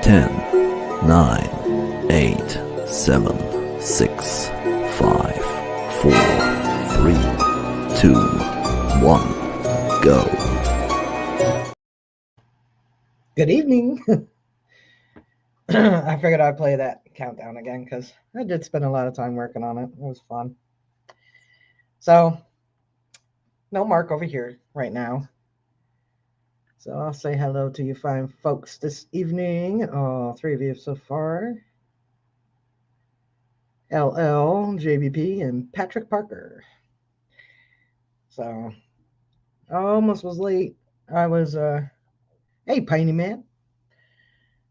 Ten, 9, 8, 7, 6, 5, 4, 3, 2, 1, go. Good evening. I figured I'd play that countdown again because I did spend a lot of time working on it. It was fun. So, no Mark over here right now. So I'll say hello to you fine folks this evening. All three of you so far. LL, JBP, and Patrick Parker. So, I almost was late. I was, hey, Piney Man.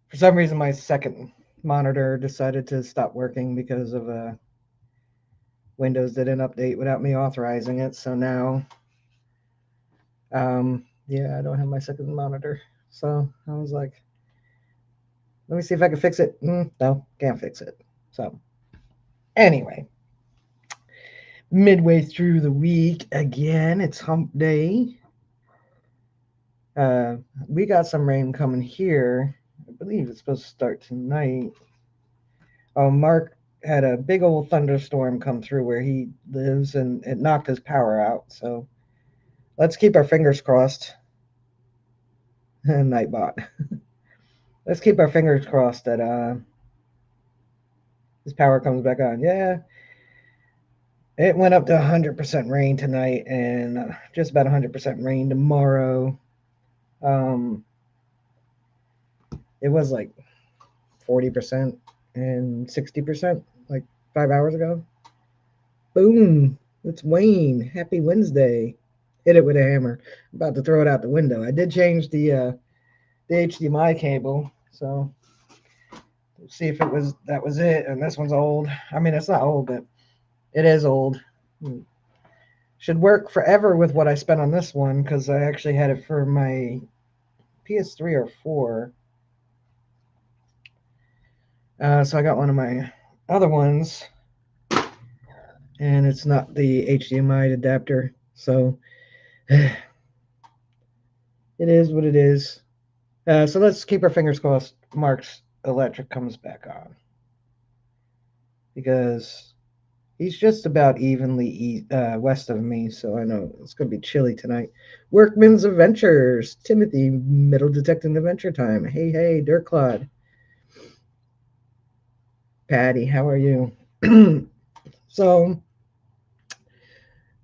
For some reason, my second monitor decided to stop working because of Windows didn't update without me authorizing it. So now, yeah, I don't have my second monitor. So I was like, let me see if I can fix it. No, can't fix it. So anyway, midway through the week again, it's hump day. We got some rain coming here. I believe it's supposed to start tonight. Mark had a big old thunderstorm come through where he lives, and it knocked his power out. So let's keep our fingers crossed. Nightbot. Let's keep our fingers crossed that his power comes back on. Yeah, it went up to 100% rain tonight, and just about 100% rain tomorrow. It was like 40% and 60% like 5 hours ago. Boom! It's Wayne. Happy Wednesday. Hit it with a hammer. I'm about to throw it out the window. I did change the HDMI cable, so we'll see if that was it. And this one's old. I mean, it's not old, but it is old. Should work forever with what I spent on this one because I actually had it for my PS3 or 4. So I got one of my other ones, and it's not the HDMI adapter. So it is what it is. So let's keep our fingers crossed Mark's electric comes back on, because he's just about evenly west of me, so I know it's going to be chilly tonight. Workman's Adventures, Timothy, Metal Detecting Adventure Time. Hey, hey, Dirtclod. Patty, how are you? So,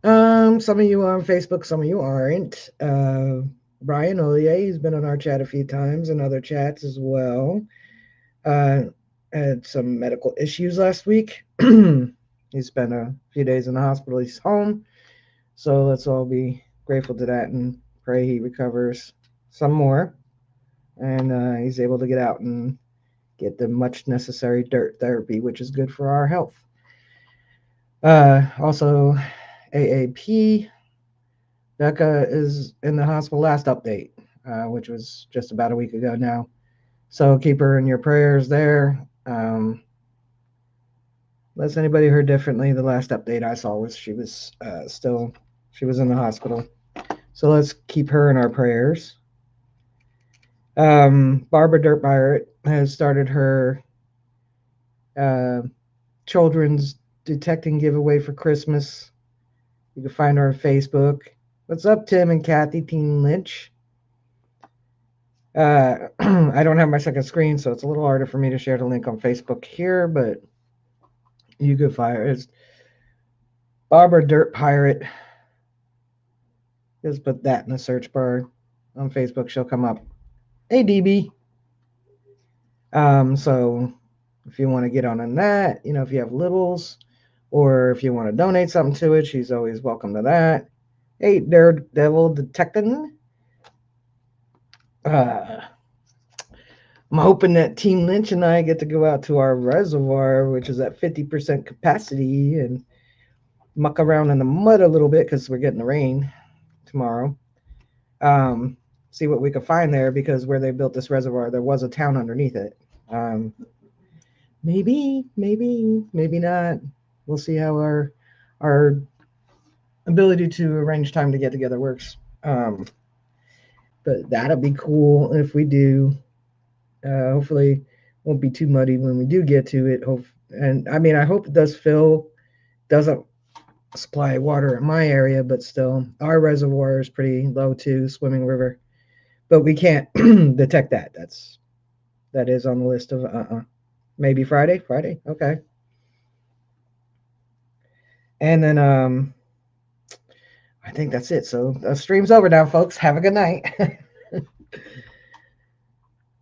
some of you are on Facebook, some of you aren't. Brian Ollier, he's been on our chat a few times and other chats as well. Had some medical issues last week. He spent a few days in the hospital. He's home. So let's all be grateful to that and pray he recovers some more. And he's able to get out and get the much necessary dirt therapy, which is good for our health. Also, AAP. Becca is in the hospital last update, which was just about a week ago now. So keep her in your prayers there. Unless anybody heard differently, the last update I saw was she was in the hospital. So let's keep her in our prayers. Barbara Dirt Pirate has started her children's detecting giveaway for Christmas. You can find her on Facebook. What's up, Tim and Kathy, Team Lynch? I don't have my second screen, so it's a little harder for me to share the link on Facebook here, but you could find her. It's Barbara Dirt Pirate. Just put that in the search bar on Facebook. She'll come up. Hey, DB. So if you want to get on that, if you have littles, or if you want to donate something to it, she's always welcome to that. Hey, Daredevil Detecting. I'm hoping that Team Lynch and I get to go out to our reservoir, which is at 50% capacity, and muck around in the mud a little bit because we're getting the rain tomorrow. See what we can find there, because where they built this reservoir, there was a town underneath it. Maybe not. We'll see how our ability to arrange time to get together works. But that'll be cool if we do. Hopefully, won't be too muddy when we do get to it. And I mean, I hope it does fill. Doesn't supply water in my area, but still, our reservoir is pretty low too, swimming river. But we can't detect that. That is on the list of maybe Friday. Friday, okay. And then I think that's it. So the stream's over now, folks. Have a good night.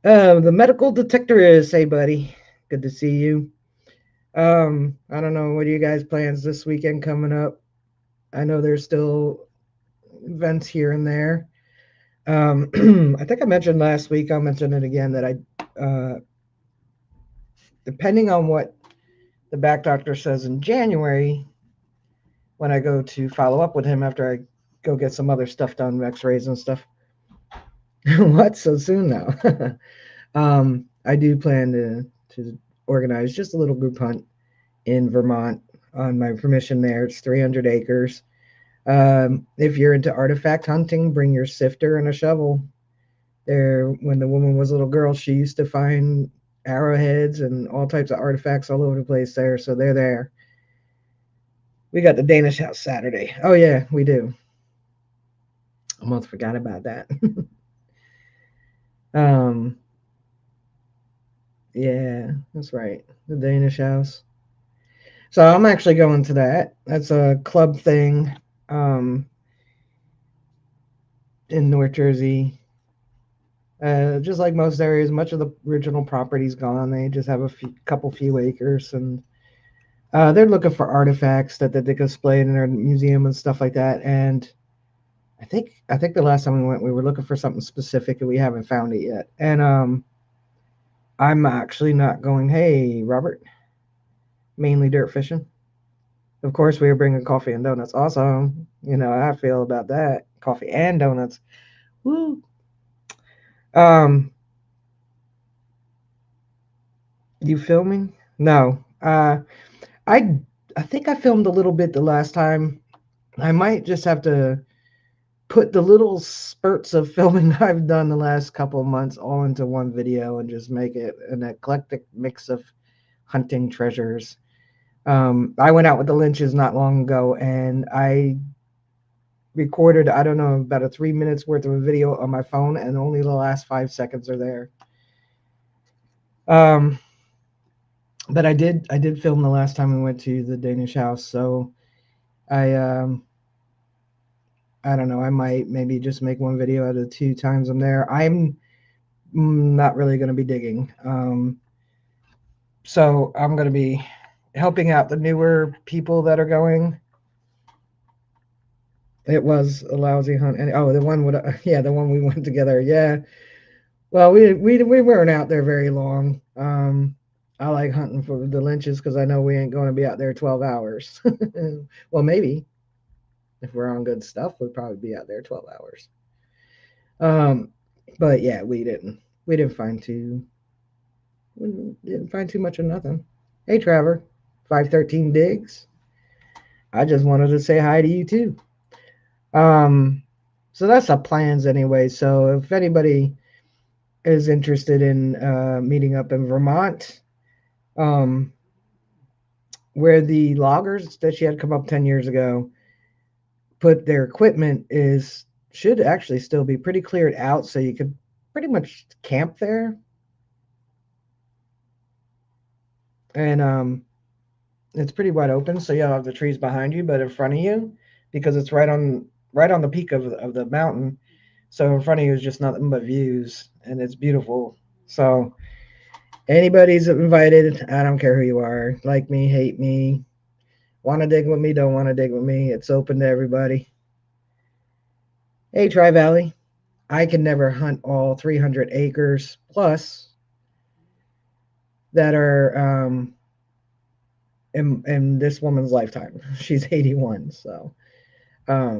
The medical detector is, hey buddy, good to see you. I don't know, what are you guys' plans this weekend coming up? I know there's still events here and there. I think I mentioned last week, I'll mention it again, that depending on what the back doctor says in January, when I go to follow up with him after I go get some other stuff done, x-rays and stuff. What, so soon now? I do plan to organize just a little group hunt in Vermont on my permission there. It's 300 acres. If you're into artifact hunting, bring your sifter and a shovel. There, when the woman was a little girl, she used to find arrowheads and all types of artifacts all over the place there. So they're there. We got the Danish house Saturday. Oh yeah, we do. Almost forgot about that. um, yeah, that's right. The Danish house. So I'm actually going to that. That's a club thing in North Jersey. Just like most areas, much of the original property's gone. They just have a few acres, and they're looking for artifacts that they can display in their museum and stuff like that. And I think the last time we went, we were looking for something specific, and we haven't found it yet. And I'm actually not going. Hey, Robert, mainly dirt fishing. Of course, we were bringing coffee and donuts. Awesome. You know how I feel about that. Coffee and donuts. Woo. Um, you filming? No. I I think I filmed a little bit the last time. I might just have to put the little spurts of filming I've done the last couple of months all into one video and just make it an eclectic mix of hunting treasures. I went out with the Lynches not long ago, and I recorded, I don't know, about a 3 minutes worth of a video on my phone, and only the last 5 seconds are there. But I did film the last time we went to the Danish house, so I don't know, I might maybe just make one video out of the 2 times I'm there. I'm not really going to be digging. So I'm going to be helping out the newer people that are going. It was a lousy hunt. And the one would, the one we went together. Yeah. Well, we weren't out there very long. I like hunting for the Lynches because I know we ain't going to be out there 12 hours. Well, maybe if we're on good stuff, we'd probably be out there 12 hours. But yeah, we didn't find too much of nothing. Hey, Trevor, 513 digs. I just wanted to say hi to you too. So that's the plans anyway. So if anybody is interested in meeting up in Vermont, where the loggers that she had come up 10 years ago put their equipment should actually still be pretty cleared out, so you could pretty much camp there. And it's pretty wide open, so you'll have the trees behind you, but in front of you, because it's right on the peak of the mountain. So in front of you is just nothing but views, and it's beautiful. So anybody's invited. I don't care who you are. Like me, hate me, want to dig with me, don't want to dig with me. It's open to everybody. Hey, Tri Valley. I can never hunt all 300 acres plus that are in this woman's lifetime. She's 81, so I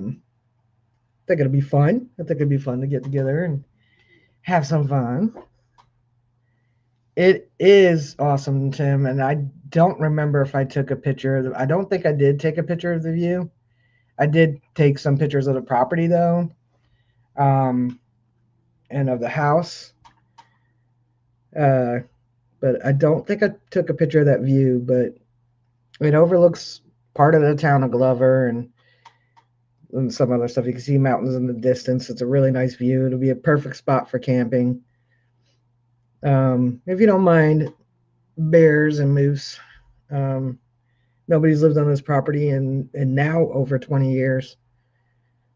think it'll be fun. I think it'll be fun to get together and have some fun. It is awesome, Tim, and I don't remember if I took a picture of I don't think I did take a picture of the view. I did take some pictures of the property though, and of the house. Uh, but I don't think I took a picture of that view. But it overlooks part of the town of Glover and some other stuff. You can see mountains in the distance. It's a really nice view. It'll be a perfect spot for camping. If you don't mind bears and moose. Um, Nobody's lived on this property in now over 20 years.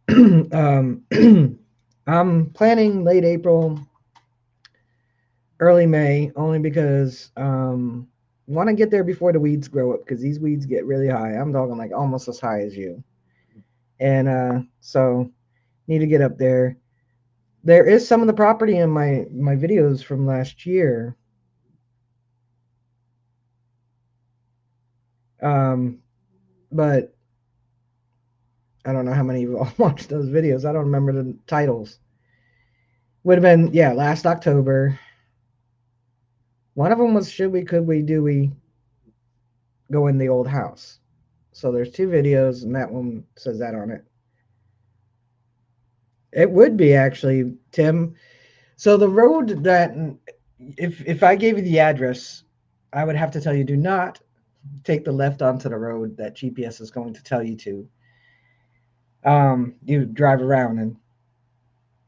um, I'm planning late April, early May, only because want to get there before the weeds grow up because these weeds get really high. I'm talking like almost as high as you, and so need to get up there. There is some of the property in my videos from last year. But I don't know how many of you all watched those videos. I don't remember the titles. Would have been, yeah, last October. One of them was Should We, Could We, Do We Go in the Old House? So there's two videos, and that one says that on it. It would be actually, Tim. So the road that, if I gave you the address, I would have to tell you do not take the left onto the road that GPS is going to tell you to. You drive around and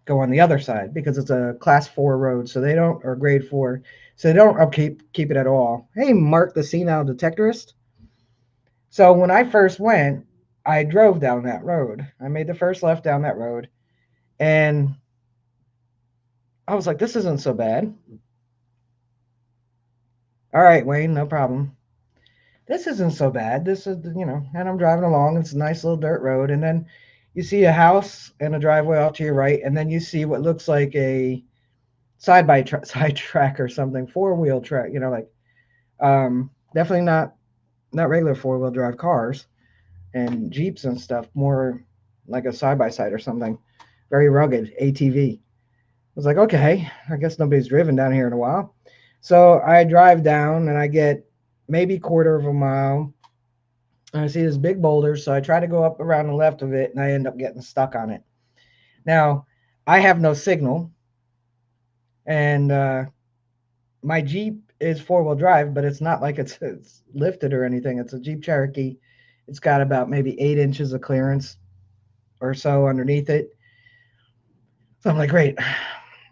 go on the other side because it's a class 4 road, so they don't, or grade 4, so they don't upkeep keep it at all. Hey, Mark the senile detectorist. So when I first went, I drove down that road. I made the first left down that road, and I was like, this isn't so bad. All right, Wayne, no problem. This isn't so bad. This is, and I'm driving along. It's a nice little dirt road, and then you see a house and a driveway off to your right, and then you see what looks like a side track or something, 4-wheel track. Definitely not regular 4-wheel drive cars and Jeeps and stuff. More like a side by side or something. Very rugged ATV. I was like, okay, I guess nobody's driven down here in a while. So I drive down and I get maybe quarter of a mile. And I see this big boulder, so I try to go up around the left of it, and I end up getting stuck on it. Now, I have no signal, and my Jeep is 4-wheel drive, but it's not like it's lifted or anything. It's a Jeep Cherokee. It's got about maybe 8 inches of clearance or so underneath it. So I'm like, great.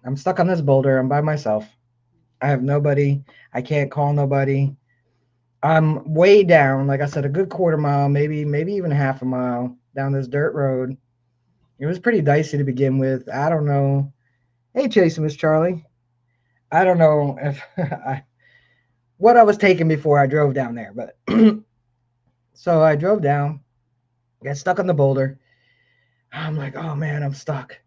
I'm stuck on this boulder. I'm by myself. I have nobody. I can't call nobody. I'm way down, like I said, a good quarter mile, maybe even half a mile down this dirt road. It was pretty dicey to begin with. I don't know. Hey, Chase, Miss Charlie. I don't know if what I was taking before I drove down there, but so I drove down, got stuck on the boulder. I'm like, oh man, I'm stuck.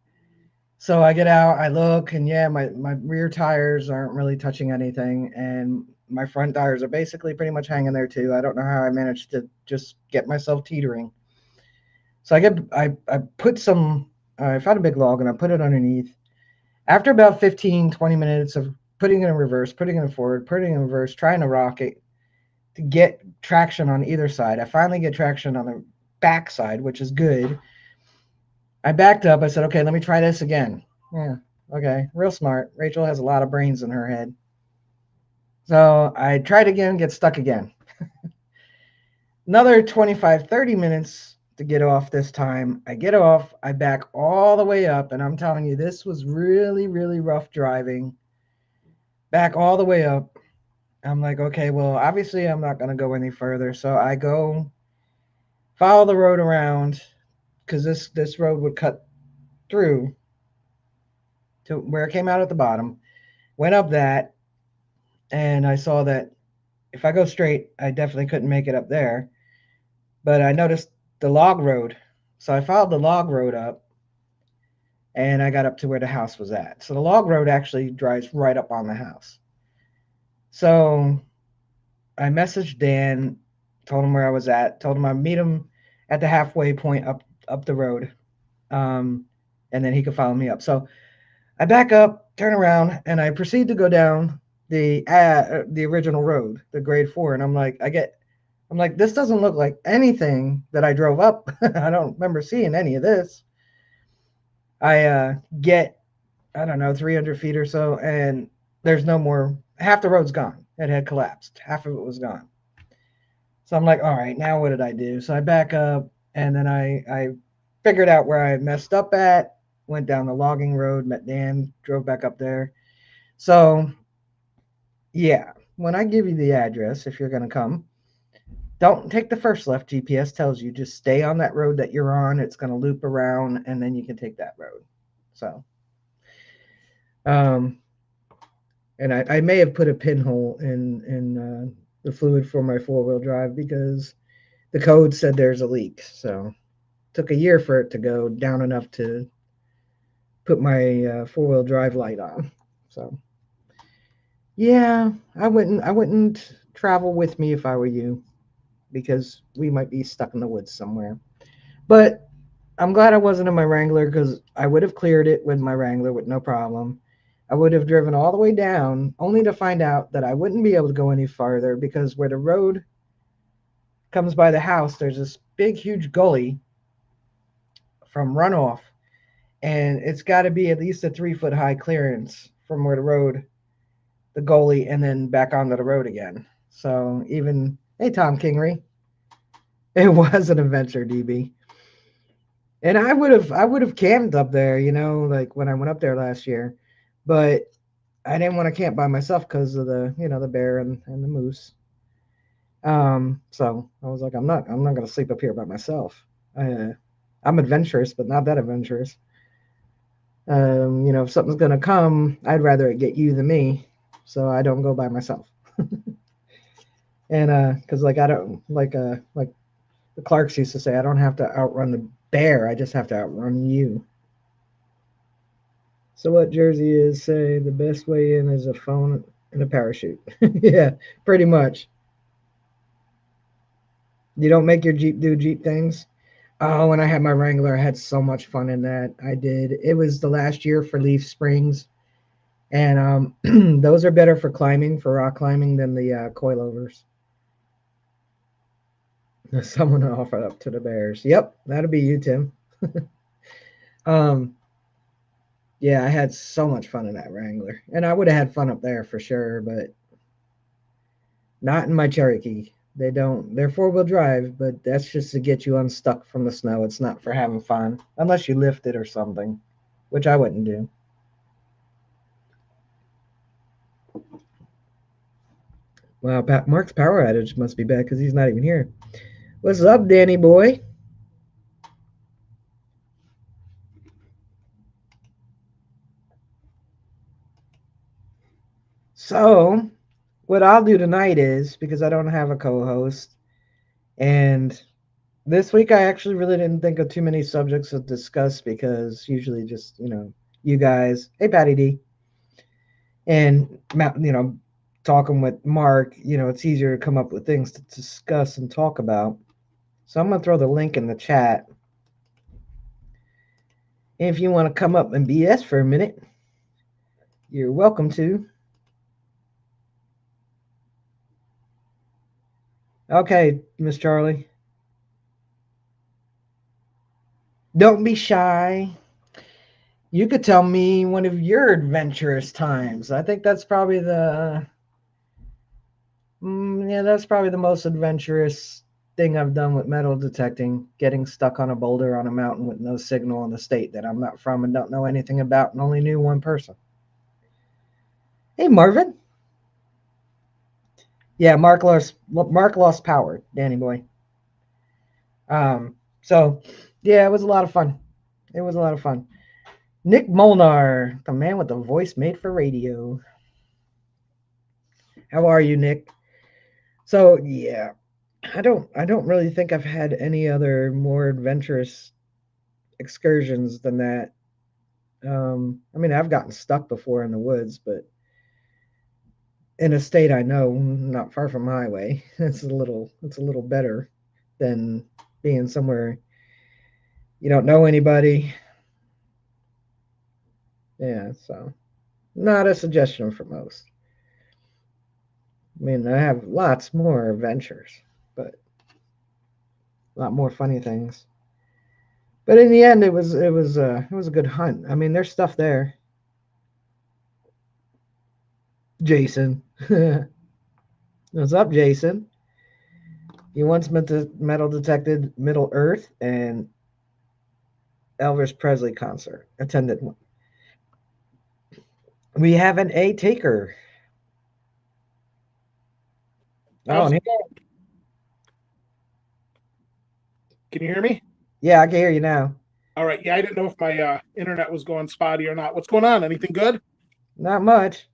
So I get out, I look, and yeah, my rear tires aren't really touching anything, and my front tires are basically pretty much hanging there too. I don't know how I managed to just get myself teetering. So I put some, I found a big log and I put it underneath. After about 15, 20 minutes of putting it in reverse, putting it forward, putting it in reverse, trying to rock it to get traction on either side, I finally get traction on the back side, which is good. I backed up. I said, okay, let me try this again. Yeah, okay, real smart. Rachel has a lot of brains in her head. So I tried again, get stuck again. Another 25, 30 minutes to get off this time. I get off, I back all the way up, and I'm telling you, this was really, really rough driving. Back all the way up. I'm like, okay, well, obviously I'm not going to go any further. So I go follow the road around because this road would cut through to where it came out at the bottom. Went up that, and I saw that if I go straight, I definitely couldn't make it up there. But I noticed the log road. So I followed the log road up, and I got up to where the house was at. So the log road actually drives right up on the house. So I messaged Dan, told him where I was at, told him I'd meet him at the halfway point up the road, and then he could follow me up. So I back up, turn around, and I proceed to go down the original road, the grade 4, and I'm like, I get I'm like, this doesn't look like anything that I drove up. I don't remember seeing any of this. I get, I don't know, 300 feet or so, and there's no more. Half the road's gone. It had collapsed. Half of it was gone. So I'm like, all right, now what did I do? So I back up, and then I figured out where I messed up at. Went down the logging road, met Dan, drove back up there. So yeah, when I give you the address, if you're gonna come, don't take the first left. GPS tells you just stay on that road that you're on. It's gonna loop around, and then you can take that road. So, um, and I may have put a pinhole in the fluid for my 4-wheel drive because the code said there's a leak. So took a year for it to go down enough to put my 4-wheel drive light on. So yeah, I wouldn't travel with me if I were you because we might be stuck in the woods somewhere. But I'm glad I wasn't in my Wrangler because I would have cleared it with my Wrangler with no problem. I would have driven all the way down only to find out that I wouldn't be able to go any farther because where the road comes by the house, there's this big, huge gully from runoff, and it's got to be at least a 3 foot high clearance from where the goalie, and then back onto the road again. So even, hey, Tom Kingery, it was an adventure, DB. And I would have camped up there, like when I went up there last year, but I didn't want to camp by myself because of the bear and the moose. So I was like, I'm not gonna sleep up here by myself. I'm adventurous, but not that adventurous. If something's gonna come, I'd rather it get you than me, so I don't go by myself. And because like I don't like the Clarks used to say, I don't have to outrun the bear, I just have to outrun you. So what Jersey is say the best way in is a phone and a parachute. Yeah, pretty much. You don't make your Jeep do Jeep things. Oh, when I had my Wrangler, I had so much fun in that. I did. It was the last year for Leaf Springs, and those are better for climbing, for rock climbing, than the coilovers. Someone offered up to the Bears. Yep, that'll be you, Tim. um, yeah, I had so much fun in that Wrangler, and I would have had fun up there for sure, but not in my Cherokee. They don't. They're 4-wheel drive, but that's just to get you unstuck from the snow. It's not for having fun, unless you lift it or something, which I wouldn't do. Wow, Mark's power outage must be bad because he's not even here. What's up, Danny boy? So, what I'll do tonight is because I don't have a co-host, and this week I actually really didn't think of too many subjects to discuss because usually just you guys, hey Patty D, and talking with Mark, it's easier to come up with things to discuss and talk about. So I'm gonna throw the link in the chat. If you want to come up and BS for a minute, you're welcome to. Okay, Miss Charlie. Don't be shy. You could tell me one of your adventurous times. I think that's probably that's probably the most adventurous thing I've done with metal detecting. Getting stuck on a boulder on a mountain with no signal in the state that I'm not from and don't know anything about, and only knew one person. Hey, Marvin. Yeah, Mark lost power, Danny boy. So yeah, it was a lot of fun. It was a lot of fun. Nick Molnar, the man with the voice made for radio. How are you, Nick? So yeah, I don't really think I've had any other more adventurous excursions than that. I mean, I've gotten stuck before in the woods, but in a state I know, not far from highway, it's a little better than being somewhere you don't know anybody. Yeah, so not a suggestion for most. I mean, I have lots more adventures, but A lot more funny things. But in the end, it was a good hunt. I mean, there's stuff there. Jason, what's up, Jason? You once metal detected Middle Earth and Elvis Presley concert. Attended one. We have an A taker. Oh, How's and it going? Can you hear me? yeah, I can hear you now. All right. Yeah, I didn't know if my internet was going spotty or not. What's going on? Anything good? Not much.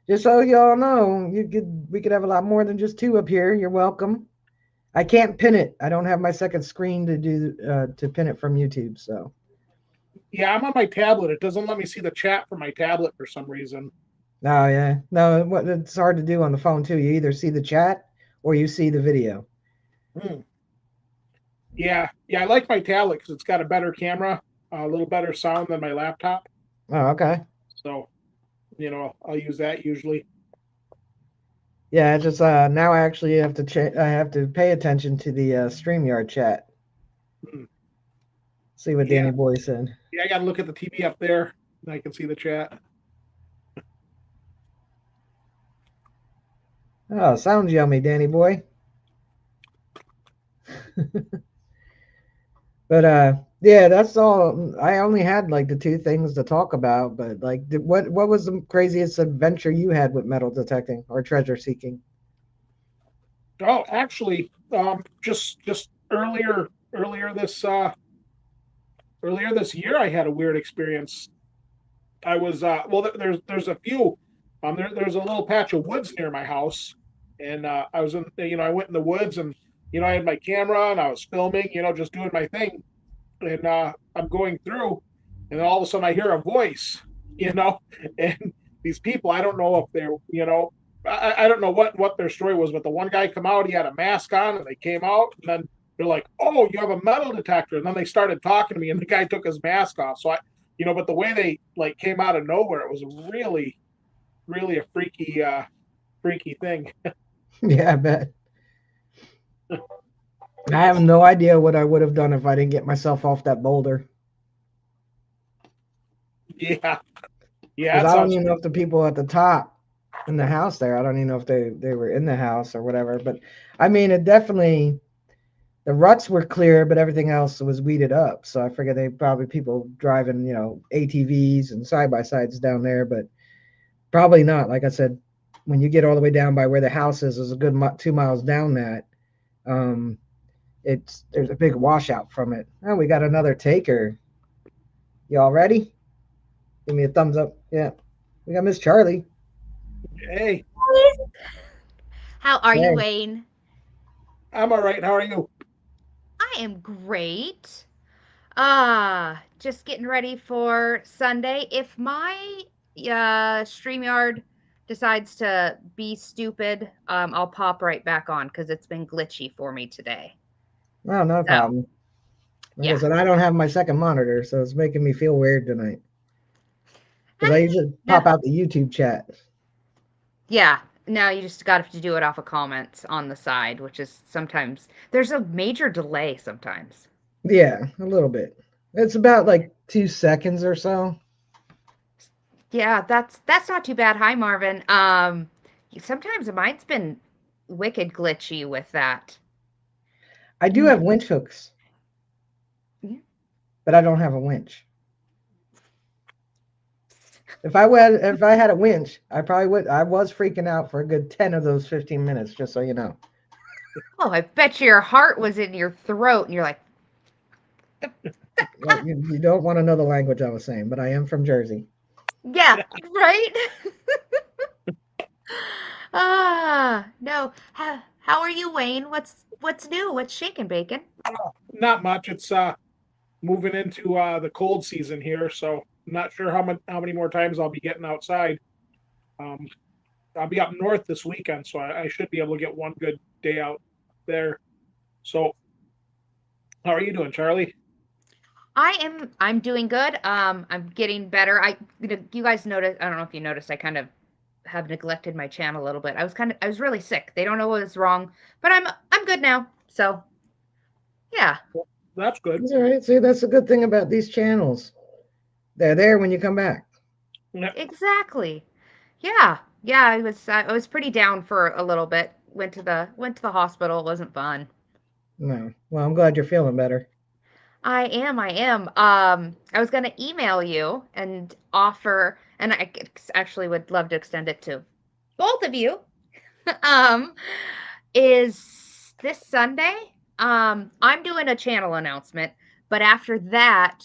Just so y'all know, we could have a lot more than just two up here. You're welcome. I can't pin it. I don't have my second screen to pin it from YouTube. So Yeah, I'm on my tablet. It doesn't let me see the chat from my tablet for some reason. oh yeah, no, it's hard to do on the phone too. You either see the chat or you see the video. Hmm. Yeah, I like my tablet because it's got a better camera, a little better sound than my laptop. Oh okay. So, I'll use that usually. Yeah, it's just now I actually have to I have to pay attention to the Streamyard chat. Hmm. See what Yeah, Danny Boy said. yeah, I got to look at the TV up there and I can see the chat. Oh, sounds yummy, Danny Boy. But yeah, that's all. I only had like the two things to talk about. But like, what was the craziest adventure you had with metal detecting or treasure seeking? Oh, actually, just earlier this year, I had a weird experience. I was well. There's a few. There's a little patch of woods near my house, and I was in. I went in the woods, and I had my camera and I was filming. Just doing my thing, and I'm going through, and then all of a sudden I hear a voice. You know, and these people, I don't know if they're. I don't know what their story was, but the one guy come out, he had a mask on, and they came out, and then they're like, "Oh, you have a metal detector," and then they started talking to me, and the guy took his mask off. So but the way they like came out of nowhere, it was really, really a freaky thing. Yeah, I bet. I have no idea what I would have done if I didn't get myself off that boulder. Yeah, yeah, Because that I don't sounds. even know if the people at the top in the house there, I don't even know if they were in the house or whatever. But I mean, it definitely the ruts were clear, but everything else was weeded up. So I figured they probably people driving, ATVs and side by sides down there, but probably not. Like I said, when you get all the way down by where the house is a good 2 miles down that. Um, there's a big washout from it. Oh, we got another taker. Y'all ready? Give me a thumbs up. Yeah, we got Miss Charlie. Hey, How are you, Hey, Wayne? I'm all right. How are you? I am great. Just getting ready for Sunday. If my StreamYard decides to be stupid, I'll pop right back on because it's been glitchy for me today. oh, no So, problem. Like I yeah. said, I don't have my second monitor, so it's making me feel weird tonight. Because I Eh, usually no. pop out the YouTube chat. Yeah. Now you just got to do it off of comments on the side, which is sometimes there's a major delay sometimes. Yeah, a little bit. It's about like 2 seconds or so. Yeah, that's not too bad. Hi, Marvin. Sometimes mine's been wicked glitchy with that. I do Mm, have winch hooks, yeah. but I don't have a winch. If I had a winch, I probably would. I was freaking out for a good 10 of those 15 minutes, just so you know. Oh, I bet your heart was in your throat, and you're like, Well, you don't want to know the language I was saying, but I am from Jersey. yeah, right. No. How are you, Wayne? What's new? What's shaking, bacon? Not much. It's moving into the cold season here, so I'm not sure how many more times I'll be getting outside. Um, I'll be up north this weekend, so I should be able to get one good day out there. So, how are you doing, Charlie? I'm doing good. I'm getting better. You guys noticed. I don't know if you noticed. I kind of have neglected my channel a little bit. I was really sick. They don't know what was wrong, but I'm good now. So Yeah, That's good. That's all right. See, that's the good thing about these channels. They're there when you come back. Yeah. exactly. Yeah, yeah. I was pretty down for a little bit. Went to the hospital. It wasn't fun. No. Well, I'm glad you're feeling better. I am. I was gonna email you and offer, and actually would love to extend it to both of you. um, is this Sunday? I'm doing a channel announcement, but after that,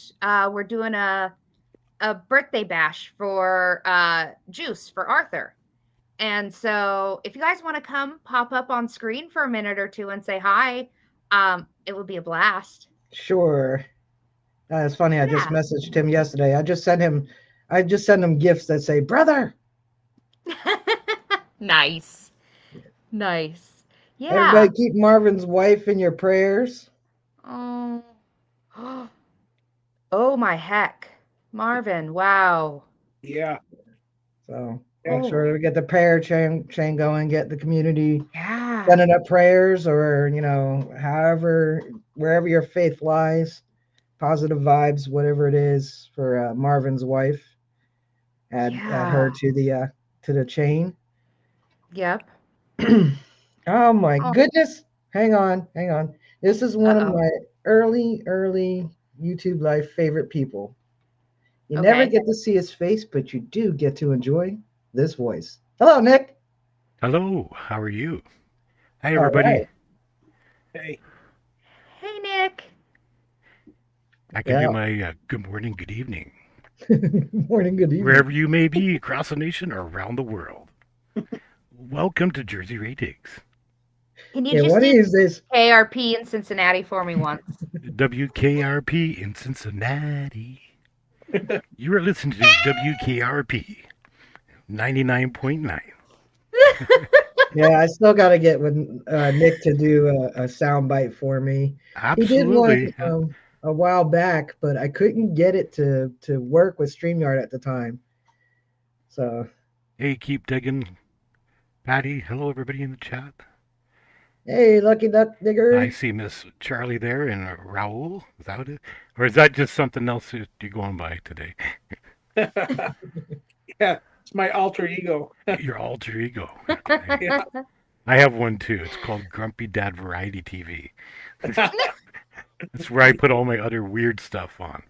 we're doing a birthday bash for Juice for Arthur. And so, if you guys want to come pop up on screen for a minute or two and say hi, it would be a blast. Sure. It's funny. I just Yeah. messaged him yesterday. I just sent him gifts that say "brother." Nice. Nice. Everybody, Yeah. keep Marvin's wife in your prayers. Oh. Oh my heck. Marvin, wow. Yeah. So make Oh, sure we get the prayer chain going. Get the community yeah. sending up prayers, or however, wherever your faith lies, positive vibes, whatever it is for Marvin's wife. Add Yeah. her to the chain. Yep. Oh my Oh, goodness. Hang on. This is one of uh-oh. my early YouTube life favorite people. You never Okay. get to see his face, but you do get to enjoy this voice. Hello, Nick. Hello, how are you? Hi, All everybody. right. Hey. Hey, Nick. I can do Yeah. my good morning, good evening, Morning, good evening. wherever you may be across the nation or around the world. Welcome to Jersey Ratings, Can you Yeah, just one of do these days. KRP in Cincinnati for me once? WKRP in Cincinnati. You are listening to WKRP 99.9. Yeah, I still got to get with Nick to do a sound bite for me. He did one Absolutely. a while back, but I couldn't get it to work with StreamYard at the time. So, Hey, keep digging. Patty, hello, everybody in the chat. hey, Lucky Duck I Digger. see Miss Charlie there and Raoul. Is that it? Or is that just something else that you're going by today? Yeah. It's my alter ego. Your alter ego. Okay. Yeah. I have one too. It's called Grumpy Dad Variety TV. That's where I put all my other weird stuff on.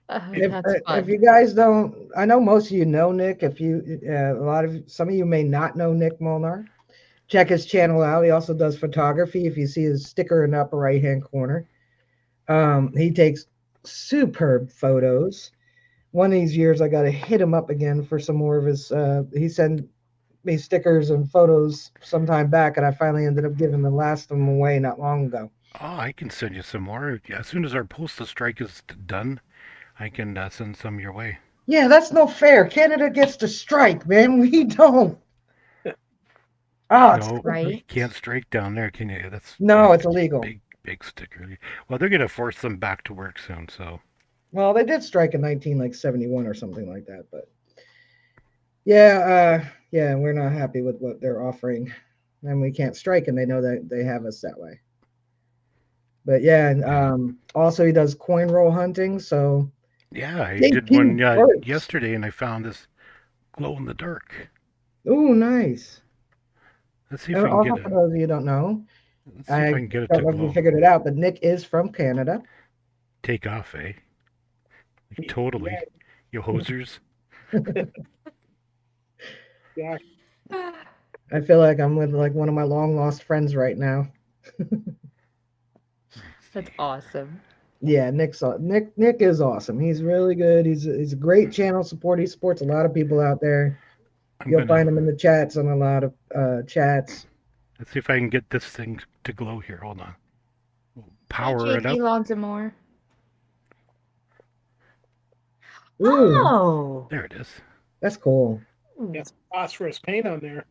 That's If fun. you guys don't, I know most of you know Nick. If you, some of you may not know Nick Molnar. Check his channel out. He also does photography. If you see his sticker in the upper right hand corner, he takes superb photos. One of these years, I got to hit him up again for some more of his. He sent me stickers and photos sometime back, and I finally ended up giving the last of them away not long ago. Oh, I can send you some more. As soon as our postal strike is done, I can send some your way. Yeah, that's no fair. Canada gets to strike, man. We don't. Oh, it's No, you Right? can't strike down there, can you? That's no, it's illegal. big sticker. Well, they're gonna force them back to work soon, so. Well, they did strike in 1971 or something like that, but yeah, yeah, we're not happy with what they're offering, and we can't strike, and they know that they have us that way. But yeah, and also he does coin roll hunting, so Yeah, I did JP one works. yesterday, and I found this glow in the dark. Ooh, nice. Let's see if And I can also, get for it. those of you who don't know, Let's see if I I can get it don't to know if you glow. figured it out, but Nick is from Canada. Take off, eh? Totally. You hosers. Yeah. I feel like I'm with like one of my long lost friends right now. That's awesome. Yeah, Nick is awesome. He's really good. He's a great channel support. He supports a lot of people out there. I'm You'll gonna. find him in the chats on a lot of chats. Let's see if I can get this thing to glow here. Hold on. We'll Hey, power it JP up. Lonsamore. Ooh, Oh. There it is. that's cool. Got some phosphorus paint on there.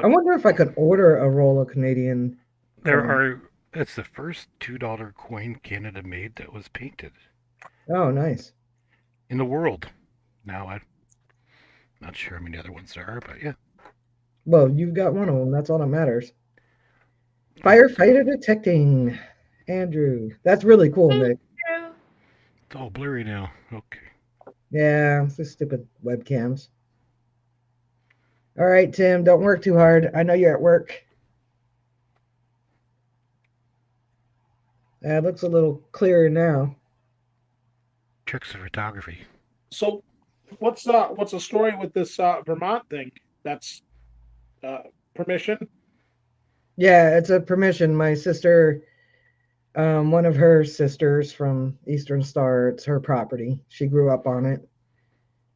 I wonder if I could order a roll of Canadian There coin. are. It's the first $2 coin Canada made that was painted Oh, nice. in the world. Now I'm not sure how many other ones there are, but yeah. Well, you've got one of them. That's all that matters. Firefighter detecting. Andrew. That's really cool, Nick. It's all blurry now. Okay. Yeah, it's just stupid webcams. All right, Tim, don't work too hard. I know you're at work. It looks a little clearer now. Tricks of photography. So, what's the story with this Vermont thing? That's permission. Yeah, it's a permission. My sister, one of her sisters from Eastern Star, it's her property. She grew up on it.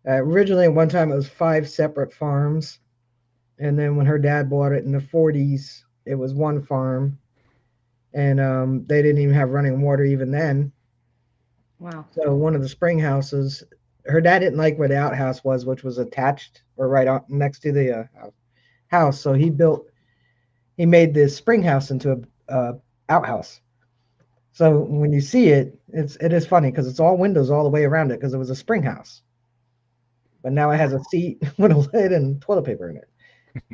Originally, at one time, it was 5 separate farms. And then when her dad bought it in the 40s, it was one farm. And they didn't even have running water even then. Wow. So one of the spring houses, her dad didn't like where the outhouse was, which was attached or right on next to the house. So he made this spring house into a outhouse. So when you see it, it is funny because it's all windows all the way around it because it was a spring house. But now it has a seat with a lid and toilet paper in it.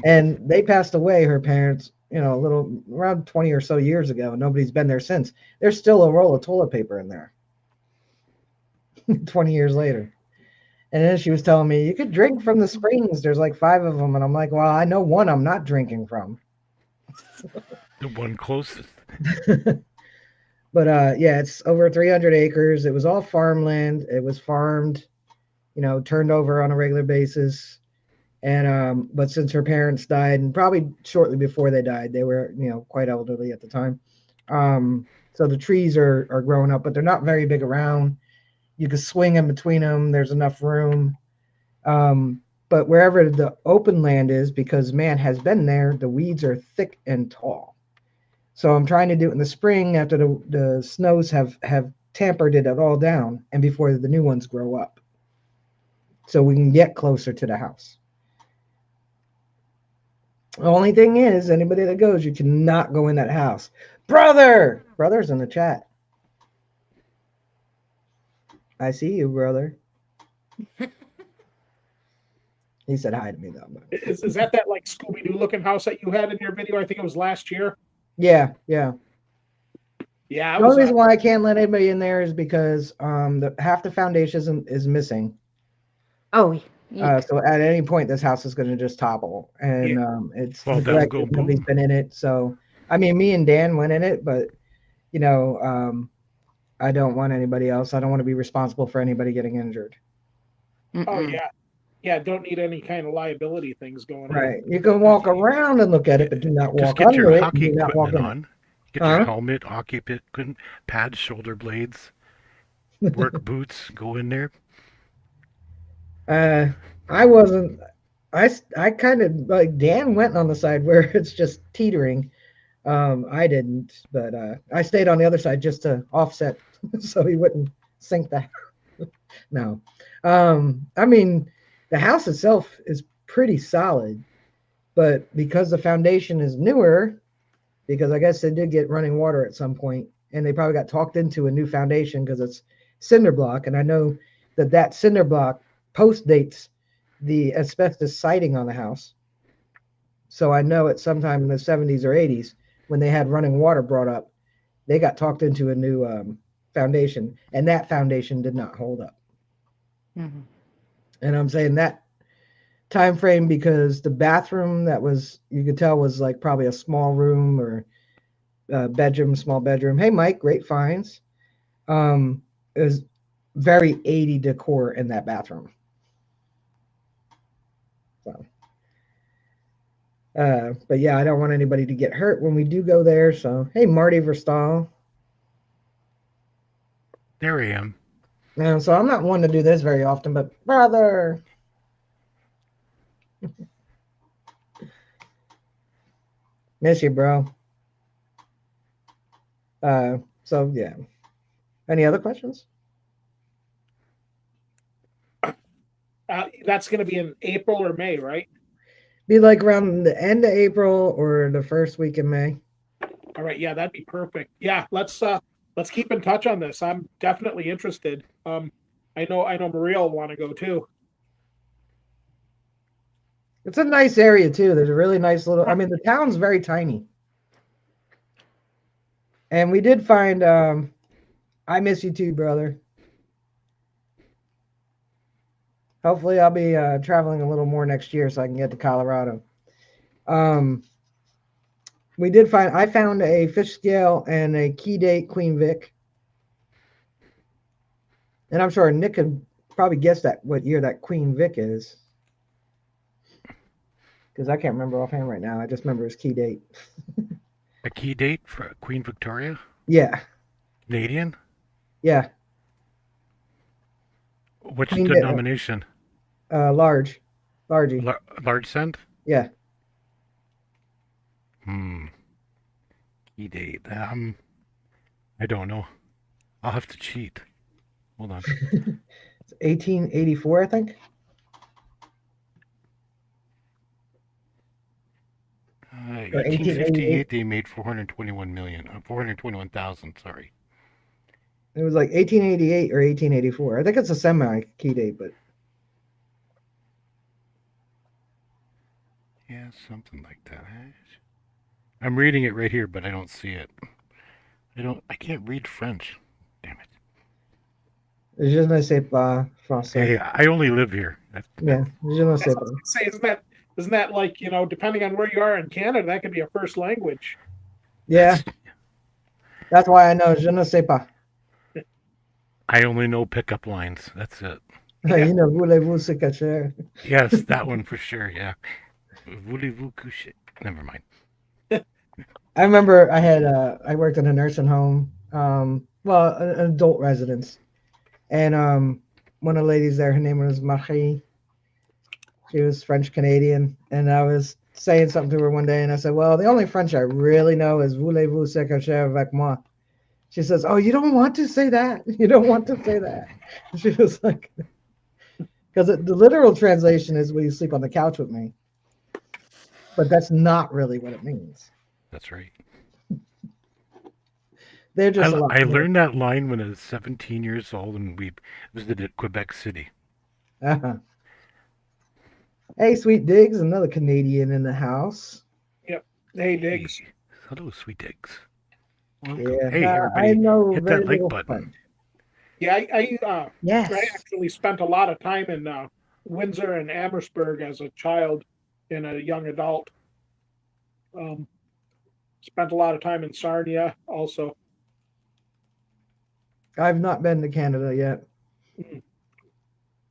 And they passed away, her parents, a little around 20 or so years ago. Nobody's been there since. There's still a roll of toilet paper in there 20 years later. And then she was telling me, you could drink from the springs. There's like 5 of them. And I'm like, well, I know one I'm not drinking from. The one closest. But yeah, it's over 300 acres. It was all farmland. It was farmed, turned over on a regular basis. And but since her parents died, and probably shortly before they died, they were quite elderly at the time. So the trees are growing up, but they're not very big around. You can swing in between them. There's enough room. But wherever the open land is, because man has been there, the weeds are thick and tall. So I'm trying to do it in the spring after the snows have tampered it all down and before the new ones grow up. So we can get closer to the house. The only thing is, anybody that goes, you cannot go in that house. Brother's in the chat. I see you, brother. He said hi to me though. Is that like Scooby Doo looking house that you had in your video? I think it was last year. Yeah. Yeah. The only reason why I can't let anybody in there is because half the foundation is missing. Oh. So at any point, this house is going to just topple, and it's neglected. Nobody's been in it. So I mean, me and Dan went in it, but I don't want anybody else. I don't want to be responsible for anybody getting injured. Oh yeah. Don't need any kind of liability things going on. Right. You can walk around and look at it, but do not walk under it. Just get your hockey equipment on. Get your helmet, hockey equipment, pads, shoulder blades, work boots. Go in there. I wasn't. I kind of like Dan went on the side where it's just teetering. I didn't, but I stayed on the other side just to offset so he wouldn't sink that. No. I mean, the house itself is pretty solid, but because the foundation is newer, because I guess they did get running water at some point, and they probably got talked into a new foundation because it's cinder block, and I know that cinder block post dates the asbestos siding on the house. So I know at sometime in the 70s or 80s when they had running water brought up, they got talked into a new foundation, and that foundation did not hold up. Mm-hmm. And I'm saying that time frame because the bathroom you could tell was like probably a small room or small bedroom. Hey, Mike, great finds. It was very 80 decor in that bathroom. So, but yeah, I don't want anybody to get hurt when we do go there. So, hey, Marty Verstal. There I am. So I'm not one to do this very often, but brother. Miss you, bro. So yeah. Any other questions? That's going to be in April or May, right? Be like around the end of April or the first week in May. All right, yeah, that'd be perfect. Yeah, let's keep in touch on this. I'm definitely interested. I know Maria will want to go too. It's a nice area too. There's a really nice little. I mean, the town's very tiny. And we did find. I miss you too, brother. Hopefully, I'll be traveling a little more next year so I can get to Colorado. Um, we did find. I found a fish scale and a key date Queen Vic, and I'm sure Nick could probably guess that what year that Queen Vic is, because I can't remember offhand right now. I just remember his key date. A key date for Queen Victoria? Yeah, Canadian? yeah, Which Queen Vic, denomination? large, largy. Large cent? Yeah, Key date. I don't know. I'll have to cheat. Hold on. it's 1884, I think. Or 1858, they made 421,000. Sorry. It was like 1888 or 1884. I think it's a semi key date, but Yeah, something like that. I'm reading it right here, but I don't see it. I can't read French. Damn it. je ne sais pas français. Hey, I only live here. Yeah, je ne sais That's what I pas. was gonna say, isn't that like, depending on where you are in Canada, that could be a first language. Yeah, that's why I know je ne sais pas. I only know pickup lines. That's it. Yeah. You know, voulez-vous se cacher? Yes, that one for sure. Yeah. Voulez-vous coucher? Never mind. I remember I worked in a nursing home, well, an adult residence, and one of the ladies there, her name was Marie. She was French Canadian, and I was saying something to her one day, and I said, "Well, the only French I really know is voulez-vous se cacher avec moi." She says, "Oh, you don't want to say that. You don't want to say that." She was like, because the literal translation is, "Will you sleep on the couch with me?" But that's not really what it means. That's right. They're just a lot. I learned that line when I was 17 years old and we visited Quebec City. Uh-huh. Hey, Sweet Diggs, another Canadian in the house. Yep. Hey, Diggs. Hey, hello, Sweet Diggs. Welcome. Yeah, Hey, everybody, I know hit very that like little button. French. Yeah, I Yes. actually spent a lot of time in Windsor and Amherstburg as a child and a young adult. Spent a lot of time in Sarnia also. I've not been to Canada yet.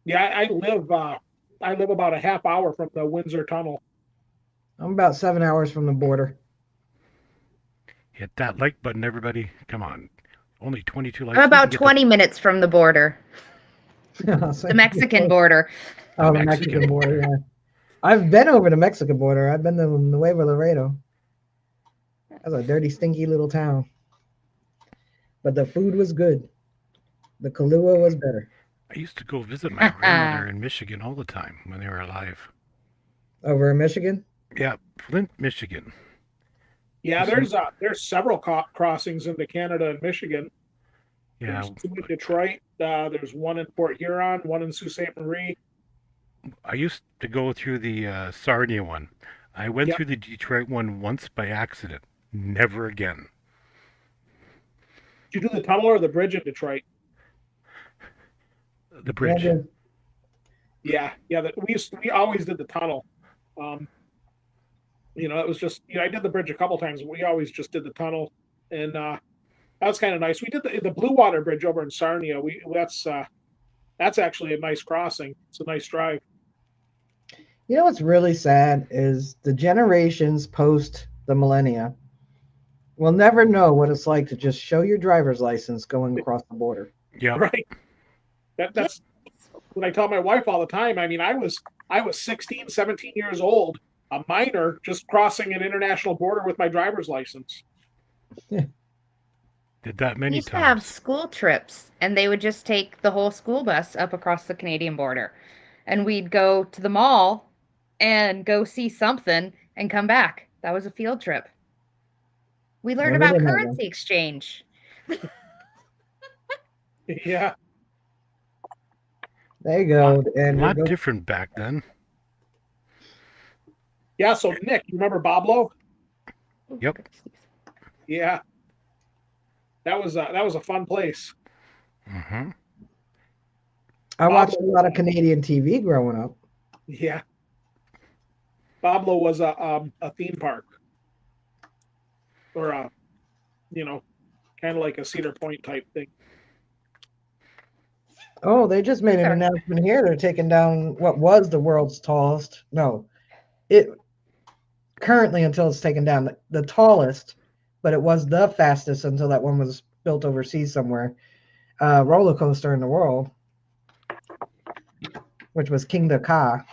Yeah, I live about a half hour from the Windsor Tunnel. I'm about 7 hours from the border. Hit that like button, everybody. Come on. Only 22 likes. I'm We about can get 20 minutes from the border, The the Mexican border. Oh, The the Mexican Mexican border. Yeah. I've been over the Mexican border. I've been to Nuevo Laredo. That's a dirty, stinky little town. But the food was good. The Kahlua was better. I used to go visit my grandmother in Michigan all the time when they were alive. Over in Michigan? Yeah, Flint, Michigan. Yeah, there's several crossings into Canada and Michigan. Yeah, There's two in Detroit. There's one in Port Huron, one in Sault Ste. Marie. I used to go through the Sarnia one. I went Yep. through the Detroit one once by accident. Never again. Did you do the tunnel or the bridge in Detroit? The bridge. Yeah. We always did the tunnel. It was just I did the bridge a couple times. But we always just did the tunnel, and that was kind of nice. We did the Blue Water Bridge over in Sarnia. That's actually a nice crossing. It's a nice drive. You know what's really sad is the generations post the millennia will never know what it's like to just show your driver's license going across the border. Yeah. Right. That's what I tell my wife all the time. I mean, I was 16, 17 years old, a minor, just crossing an international border with my driver's license. Did that We many used to have times. school trips, and they would just take the whole school bus up across the Canadian border. And we'd go to the mall and go see something and come back. That was a field trip. We learned Yeah, we about didn't have currency exchange. Yeah. There you go. A And lot different back then. Yeah. So Nick, you remember Bob Lowe? Yep. Yeah. That was a fun place. Mm-hmm. I watched a Pablo, lot of Canadian TV growing up. yeah, Pablo was a theme park or a you know kind of like a Cedar Point type thing. Oh, they just made an Sorry. announcement here. They're taking down what was the world's tallest. No, it currently until it's taken down the tallest, but it was the fastest until that one was built overseas somewhere. Roller coaster in the world, which was King Ka.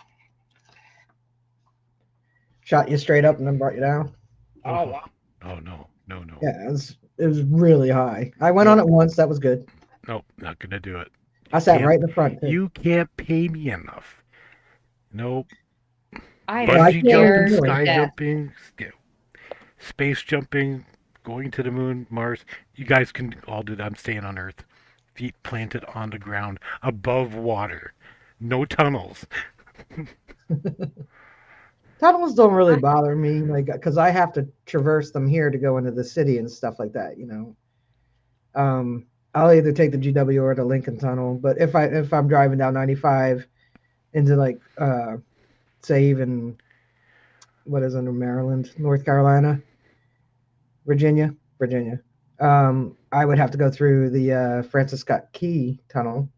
Shot you straight up and then brought you down. Oh wow. Oh no. Yeah, it was really high. I went on Nope. it once. That was good. Nope, not gonna do it. I sat right in the front too. You can't pay me enough. Nope. I'm Bungee jumping, scared sky to death. jumping, space jumping, going to the moon, Mars. You guys can all do that. I'm staying on Earth. Feet planted on the ground, above water. No tunnels. Tunnels don't really bother me, like because I have to traverse them here to go into the city and stuff like that. I'll either take the GW or the Lincoln Tunnel. But if I'm driving down 95 into like say even what is under Maryland, North Carolina, Virginia, I would have to go through the Francis Scott Key Tunnel.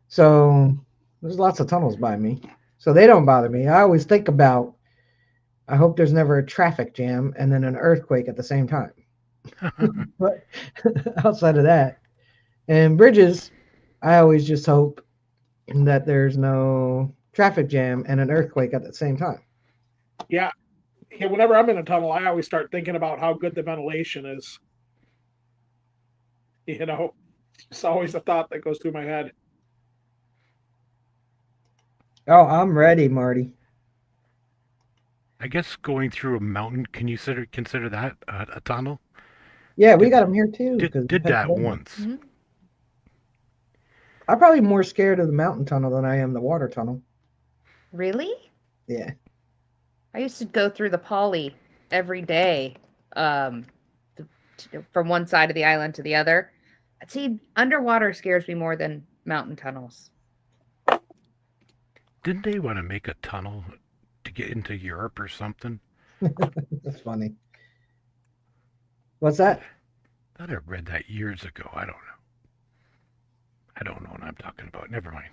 So there's lots of tunnels by me. So they don't bother me. I always think about, I hope there's never a traffic jam and then an earthquake at the same time. But outside of that, and bridges, I always just hope that there's no traffic jam and an earthquake at the same time. Yeah. Yeah, whenever I'm in a tunnel, I always start thinking about how good the ventilation is. It's always a thought that goes through my head. Oh, I'm ready, Marty. I guess going through a mountain, can you consider that a tunnel? Yeah, we got them here too. Did that once. Mhm. I'm probably more scared of the mountain tunnel than I am the water tunnel. Really? Yeah. I used to go through the Poly every day, um, from one side of the island to the other. See, underwater scares me more than mountain tunnels. Didn't they want to make a tunnel to get into Europe or something? That's funny. What's that? I thought I read that years ago. I don't know. I don't know what I'm talking about. Never mind.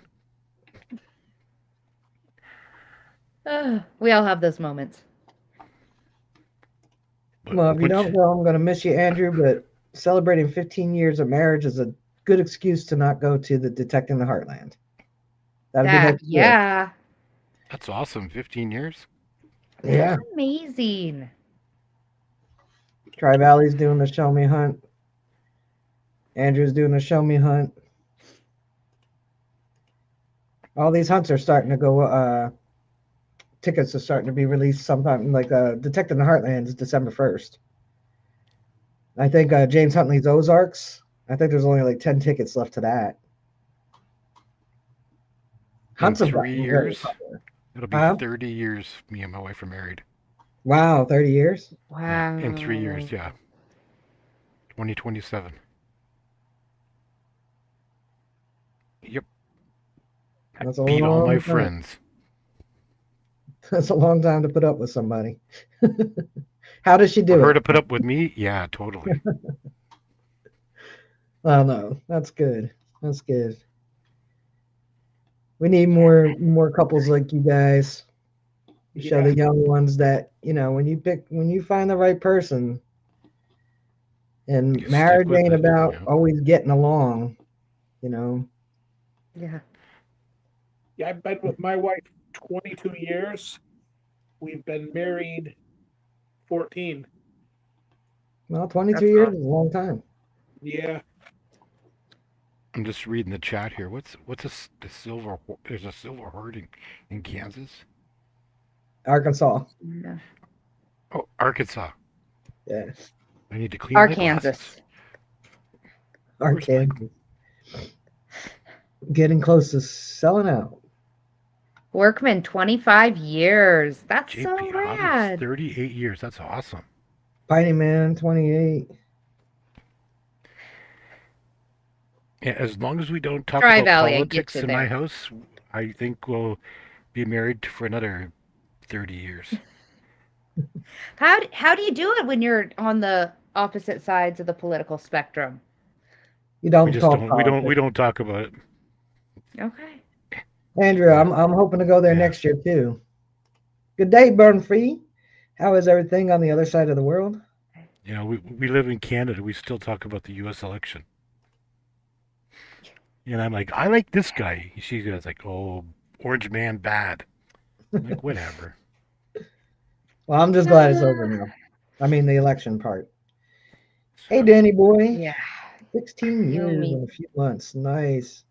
We all have those moments. Well, if you don't go, I'm going to miss you, Andrew, but celebrating 15 years of marriage is a good excuse to not go to the Detecting the Heartland. That'll be next year. Yeah. That's awesome. 15 years? Yeah. Amazing. Tri Valley's doing the Show Me Hunt. Andrew's doing the Show Me Hunt. All these hunts are starting to go, tickets are starting to be released sometime, like Detecting the Heartland is December 1st. I think James Huntley's Ozarks, I think there's only like 10 tickets left to that. Hunts In have 3 gotten years? very popular. It'll be 30 years me and my wife are married. Wow, 30 years? Wow. Yeah, in 3 years, yeah. 2027. Yep. That's a Beat all my long time. friends. That's a long time to put up with somebody. How does she do For her it? to put up with me? Yeah, totally. Oh no, that's good. That's good. We need more couples like you guys. Show the young ones that, when you find the right person, and You marriage stick with ain't it, about yeah. always getting along, Yeah. Yeah, I've been with my wife 22 years. We've been married 14. Well, 22 That's years is a long time. Yeah. I'm just reading the chat here. What's the silver? There's a silver herd in Kansas. Arkansas. No. Oh, Arkansas. Yeah. I need to clean my Arkansas. glasses. Arkansas. Getting close to selling out. Workman, 25 years. That's JP so Hobbies, rad. 38 years. That's awesome. Piney Man, 28. As long as we don't talk Tri about Valley, I get politics you in my there. house, I think we'll be married for another 30 years. How do you do it when you're on the opposite sides of the political spectrum? You We don't just talk don't we don't we politics. don't talk about it. Okay. Andrew, Yeah. I'm hoping to go there Yeah. next year too. Good day, Burn Free. How is everything on the other side of the world? You know, we live in Canada. We still talk about the U.S. election. And I'm like, I like this guy. She goes like, oh, orange man bad. I'm like, whatever. Well, I'm just glad it's over now. I mean, the election part. Hey, So, Danny boy. Yeah. 16 You years me. and a few months. Nice.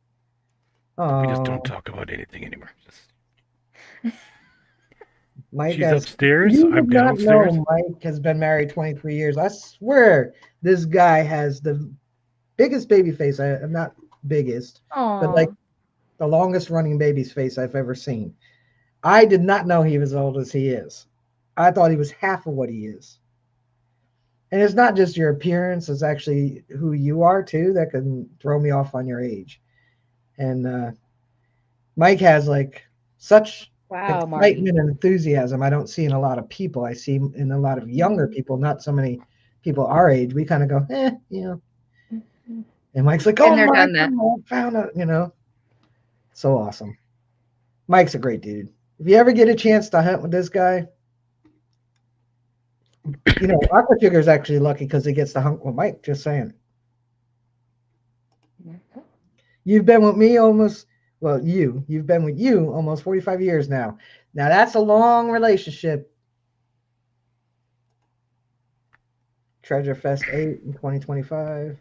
we just don't Oh, talk about anything anymore. Mike She's has. upstairs. You I'm would not downstairs. know Mike has been married 23 years. I swear this guy has the biggest baby face. I'm not biggest, but like Aw. the longest running baby's face I've ever seen. I did not know he was as old as he is. I thought he was half of what he is. And it's not just your appearance, it's actually who you are too that can throw me off on your age. And Mike has like such Wow, Marty. excitement and enthusiasm I don't see in a lot of people. I see in a lot of younger people, not so many people our age. We kind of go, you know. And Mike's like, oh Been there, my, done that. found out, you know. So awesome. Mike's a great dude. If you ever get a chance to hunt with this guy, you know, Aqua Sugar's actually lucky because he gets to hunt with Mike. Just saying. You've been with me almost, well, you've been with you almost 45 years now. Now that's a long relationship. Treasure Fest 8 in 2025.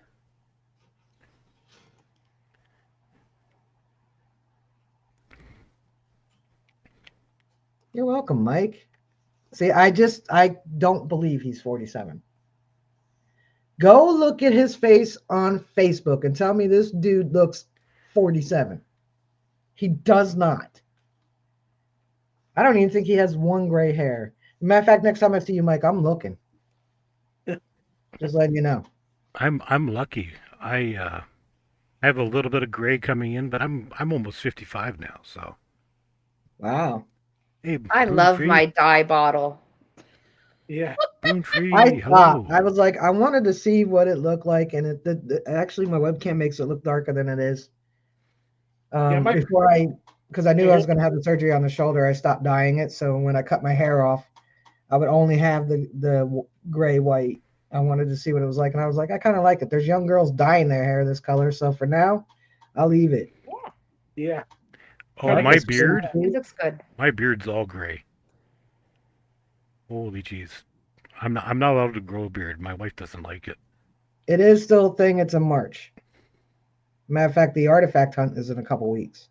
You're welcome, Mike. See, I don't believe he's 47. Go look at his face on Facebook and tell me this dude looks 47. He does not. I don't even think he has one gray hair. Matter of fact, next time I see you, Mike, I'm looking. Just letting you know. I'm lucky. I have a little bit of gray coming in, but I'm almost 55 now. So Wow. hey, I Boone love Free, my dye bottle. Yeah. Boone Free, I thought hello. I was like, I wanted to see what it looked like, and actually my webcam makes it look darker than it is. Yeah, my Before because I knew I I was hope going to have the surgery on the shoulder, I stopped dyeing it. So when I cut my hair off, I would only have the gray white. I wanted to see what it was like, and I was like, I kind of like it. There's young girls dyeing their hair this color, so for now, I'll leave it. yeah. Oh, Kinda my gets beard. It looks good. My beard's all gray. Holy jeez. I'm not allowed to grow a beard. My wife doesn't like it. It is still a thing. It's in March. Matter of fact, the artifact hunt is in a couple weeks.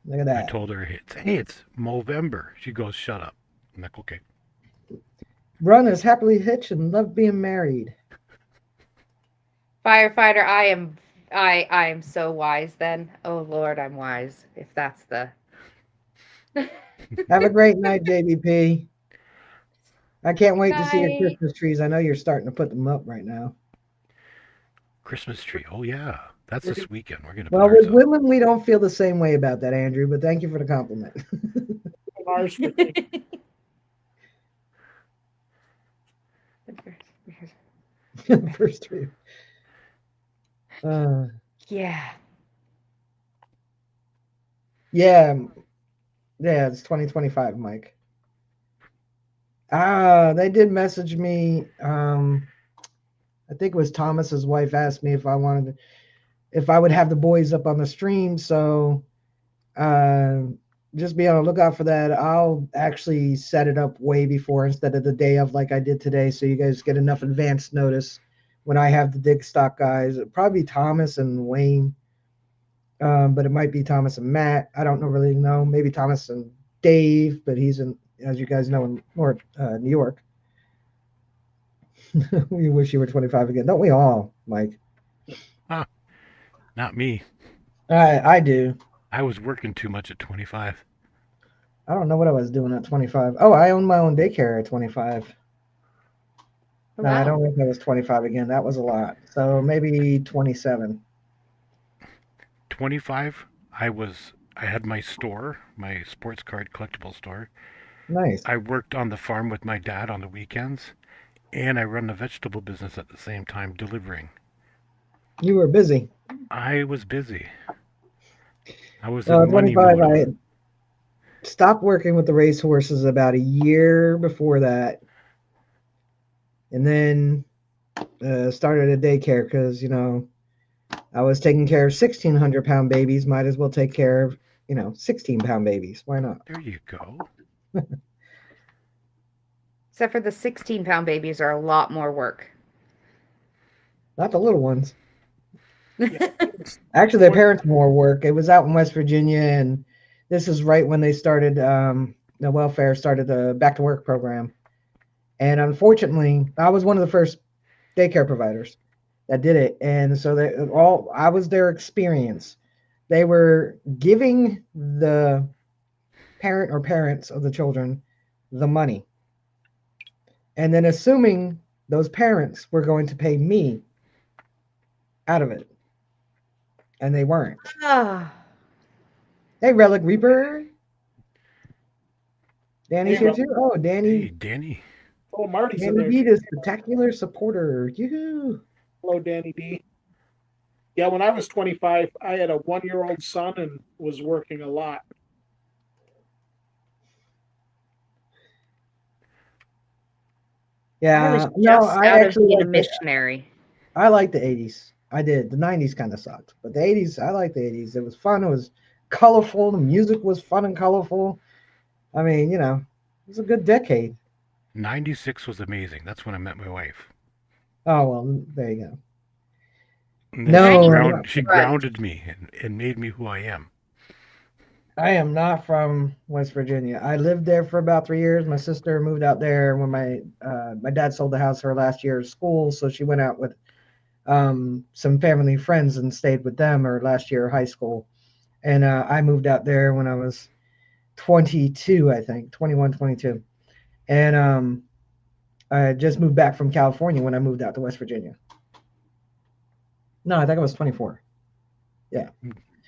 Look at I that. told her it's Movember. She goes, shut up. I'm like, okay. Run is happily hitched and love being married. Firefighter, I am so wise then. Oh Lord, I'm wise. If that's the Have a great night, JVP. I can't wait to see your night. Christmas trees. I know you're starting to put them up right now. Christmas tree. Oh yeah. That's this weekend. We're gonna put Well, ours with up. women, we don't feel the same way about that, Andrew, but thank you for the compliment. ours for First tree. Yeah. Yeah, it's 2025, Mike. They did message me. I think it was Thomas's wife asked me if I would have the boys up on the stream. So just be on the lookout for that. I'll actually set it up way before instead of the day of like I did today, so you guys get enough advance notice when I have the dig stock guys. It'll probably Thomas and Wayne, but it might be Thomas and Matt. I don't really know. Maybe Thomas and Dave, but he's in, as you guys know, in North New York. We wish you were 25 again, don't we all, Mike? Not me. I do. I was working too much at 25. I don't know what I was doing at 25. Oh, I own my own daycare at 25. No, I Wow. don't think I was 25 again. That was a lot. So maybe 27. 25. I had my store, my sports card collectible store. Nice. I worked on the farm with my dad on the weekends, and I run a vegetable business at the same time delivering. You were busy. I was busy. I was No, in at money 25, mode. I had stopped working with the racehorses about a year before that. And then started a daycare because, I was taking care of 1,600-pound babies. Might as well take care of, 16-pound babies. Why not? There you go. Except for the 16-pound babies are a lot more work. Not the little ones. Yeah, it's Actually, their for- parents more work. It was out in West Virginia, and this is right when they started the welfare started the back to work program. And unfortunately, I was one of the first daycare providers that did it, and so I was their experience. They were giving the parent or parents of the children the money, and then assuming those parents were going to pay me out of it, and they weren't. Ah, Hey, Relic Reaper. Danny's Hey, here Rob. too. Oh, Hey, Danny. Danny. Oh, Marty's in Danny there D, too. the spectacular supporter. Yoo-hoo. Hello, Danny D. Yeah, when I was 25, I had a 1-year-old son and was working a lot. I was Yeah, no, just I out of actually being a like the missionary. I like the 80s. I did. The 90s kind of sucked, but the 80s, I like the 80s. It was fun. It was colorful. The music was fun and colorful. I mean, it was a good decade. 96 was amazing. That's when I met my wife. Oh well, there you go. And then No, 96 she grunge. grounded me and made me who I am. I am not from West Virginia. I lived there for about 3 years. My sister moved out there when my dad sold the house her last year of school, so she went out with some family friends and stayed with them her last year of high school. And I moved out there when I was 22, I think, 21, 22. And I just moved back from California when I moved out to West Virginia. No, I think I was 24. Yeah,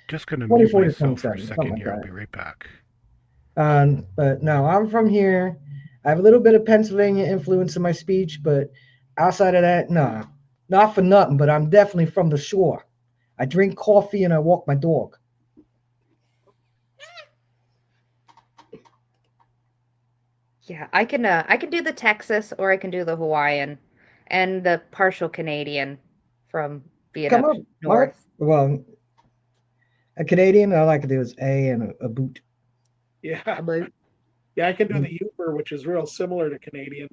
Just gonna mute 24 to myself for a 27, something second like here. I'll that. be right back. But no, I'm from here. I have a little bit of Pennsylvania influence in my speech, but outside of that, nah, not for nothing. But I'm definitely from the shore. I drink coffee and I walk my dog. Yeah, I can do the Texas or I can do the Hawaiian and the partial Canadian from being Come up up, Mark. north. Well, a Canadian, all I can do is A and a boot. Yeah, About yeah, I can do the Uber, which is real similar to Canadian.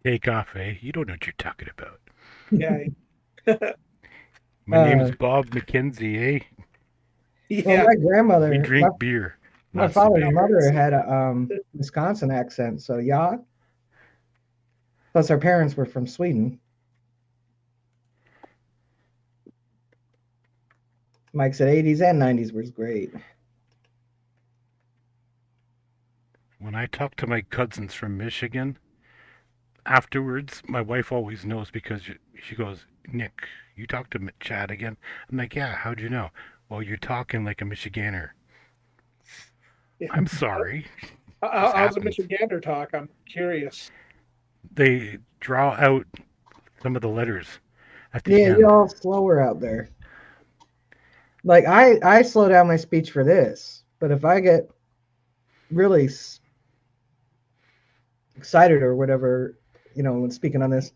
Take off, eh? You don't know what you're talking about. Yeah, My name's Uh, Bob McKenzie, eh? well, yeah, my We grandmother, drink beer, my not father's cigar. mother had a Wisconsin accent, so yeah. Plus, her parents were from Sweden. Mike said 80s and 90s was great. When I talk to my cousins from Michigan, afterwards, my wife always knows because she goes, Nick, you talked to Chad again? I'm like, yeah, how'd you know? Well, you're talking like a Michiganer. yeah. I'm sorry. How's a happens. Michigander talk? I'm curious. They draw out some of the letters at the Yeah, end. you're all slower out there. Like I slow down my speech for this, but if I get really excited or whatever, when speaking on this,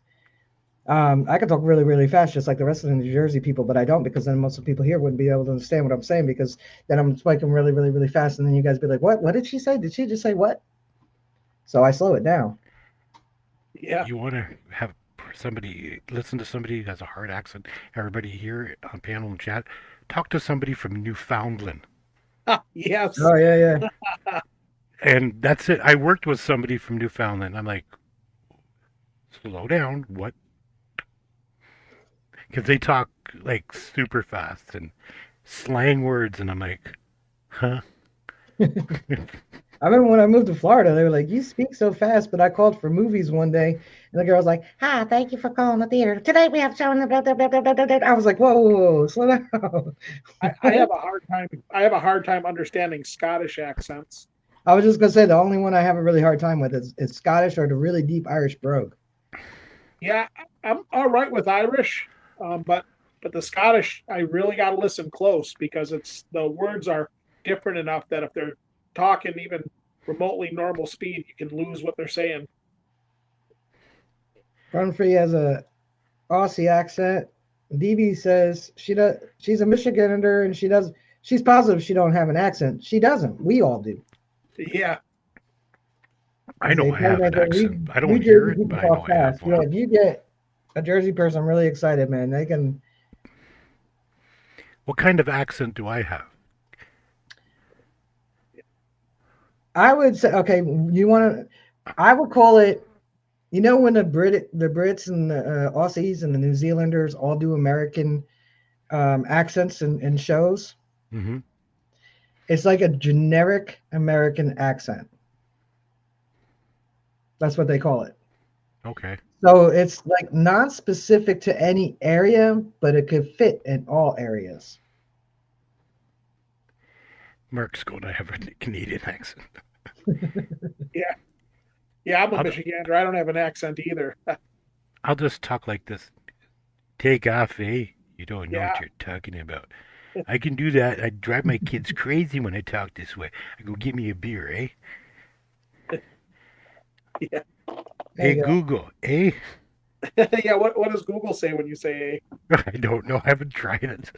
I can talk really, really fast, just like the rest of the New Jersey people, but I don't because then most of the people here wouldn't be able to understand what I'm saying because then I'm speaking really, really, really fast, and then you guys be like, "What? What did she say? Did she just say what?" So I slow it down. Yeah, You want to have somebody listen to somebody who has a hard accent. Everybody here on panel and chat, talk to somebody from Newfoundland. yes. Oh yeah, yeah. And that's it. I worked with somebody from Newfoundland. I'm like, slow down. What? Because they talk like super fast and slang words, and I'm like, huh? I remember when I moved to Florida, they were like, "You speak so fast." But I called for movies one day, and the girl was like, "Hi, thank you for calling the theater. Today we have showing." Blah, blah, blah, blah, blah, blah." I was like, "Whoa, whoa, whoa, slow down." I have a hard time. I have a hard time understanding Scottish accents. I was just gonna say the only one I have a really hard time with is Scottish or the really deep Irish brogue. Yeah, I'm all right with Irish, but the Scottish, I really got to listen close because it's the words are different enough that if they're talking even remotely normal speed, you can lose what they're saying. Run Free has a Aussie accent. DB says she's a Michigander and she's positive she don't have an accent. She doesn't. We all do. Yeah, I know They I tell have me an that accent. I New don't hear Jersey it, people but I know talk I have fast. Yeah, one. if you get a Jersey person really excited, man, they can. What kind of accent do I have? I would say, okay, you want to. I would call it. You know when the Brits and the Aussies and the New Zealanders all do American accents in shows. Mm-hmm. It's like a generic American accent. That's what they call it. Okay. So it's like not specific to any area, but it could fit in all areas. Mark's going to have a Canadian accent. yeah, yeah. I'm a I'll, Michigander. I don't have an accent either. I'll just talk like this. Take off, eh? You don't know yeah, what you're talking about. I can do that. I drive my kids crazy when I talk this way. I go, get me a beer, eh? yeah, There Hey, you go. Google, eh? yeah. What does Google say when you say I don't know. I haven't tried it.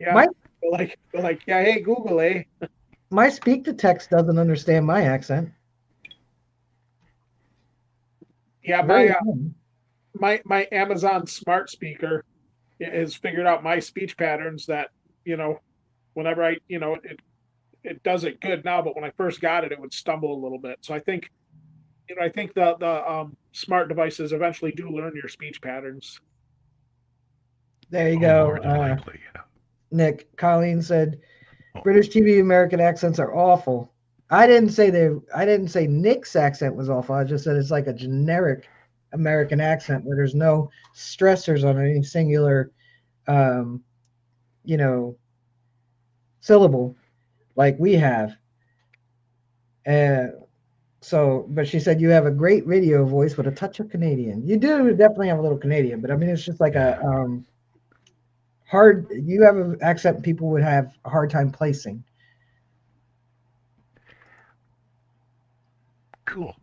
yeah? My Like yeah. Hey Google, eh? my speak to text doesn't understand my accent. Yeah, Very fun. my Amazon smart speaker has figured out my speech patterns that you know whenever it does it good now, but when I first got it, it would stumble a little bit. So I think the smart devices eventually do learn your speech patterns. There you Oh, more go. than likely, yeah. Nick, Colleen said Oh, British TV American accents are awful. I didn't say Nick's accent was awful. I just said it's like a generic American accent where there's no stressors on any singular um, you know, syllable like we have. Uh, but she said you have a great radio voice with a touch of Canadian. You do definitely have a little Canadian, but I mean it's just like a yeah. hard. You have an accent people would have a hard time placing. Cool.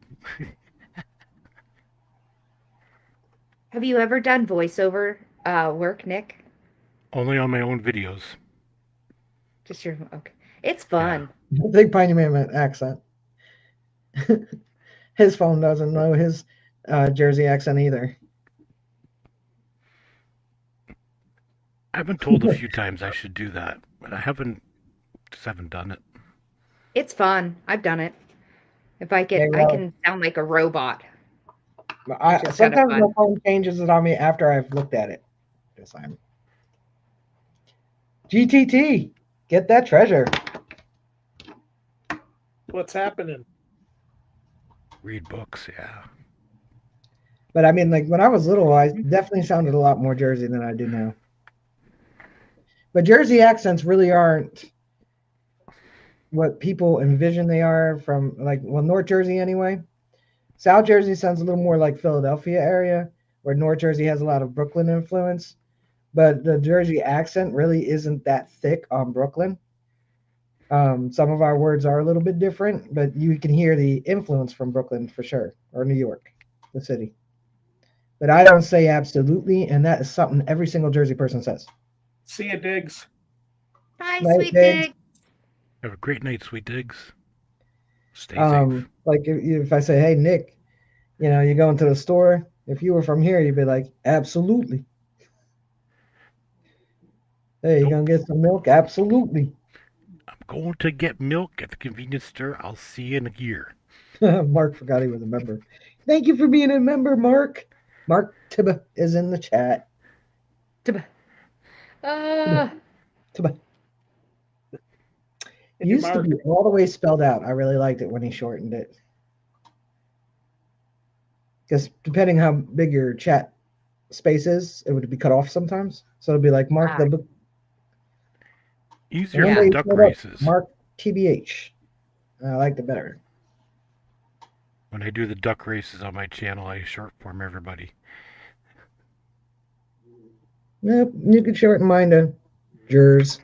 Have you ever done voiceover work, Nick? Only on my own videos. Just your okay. It's Yeah. fun. Big Piney Man accent. His phone doesn't know his Jersey accent either. I've been told a few times I should do that, but I haven't done it. It's fun. I've done it. There you I go. can sound like a robot, which I is kind of sometimes my fun. phone changes it on me after I've looked at it. Yes, I'm GTT. Get that treasure. What's happening? Read books, yeah. But I mean, like when I was little, I definitely sounded a lot more Jersey than I do now. But Jersey accents really aren't what people envision they are from, like, well, North Jersey anyway. South Jersey sounds a little more like Philadelphia area, where North Jersey has a lot of Brooklyn influence. But the Jersey accent really isn't that thick on Brooklyn. Some of our words are a little bit different, but you can hear the influence from Brooklyn for sure, or New York, the city. But I don't say absolutely, and that is something every single Jersey person says. See ya, Diggs. Bye, Night, sweet Diggs. dig. Have a great night, sweet digs. Stay safe. Like if I say, "Hey, Nick, you go into the store. If you were from here, you'd be like, absolutely. Hey, you Nope. gonna get some milk? Absolutely." I'm going to get milk at the convenience store. I'll see you in a year. Mark forgot he was a member. Thank you for being a member, Mark. Mark Tibba is in the chat. Tibba. Tibba. It used to Mark. be all the way spelled out. I really liked it when he shortened it. Because depending how big your chat space is, it would be cut off sometimes. So it'd be like Mark Ah, the book. And Easier one for day yeah. he duck showed up, races. Mark TBH. I liked it better. When I do the duck races on my channel, I short form everybody. Nope, you could shorten mine to Jers.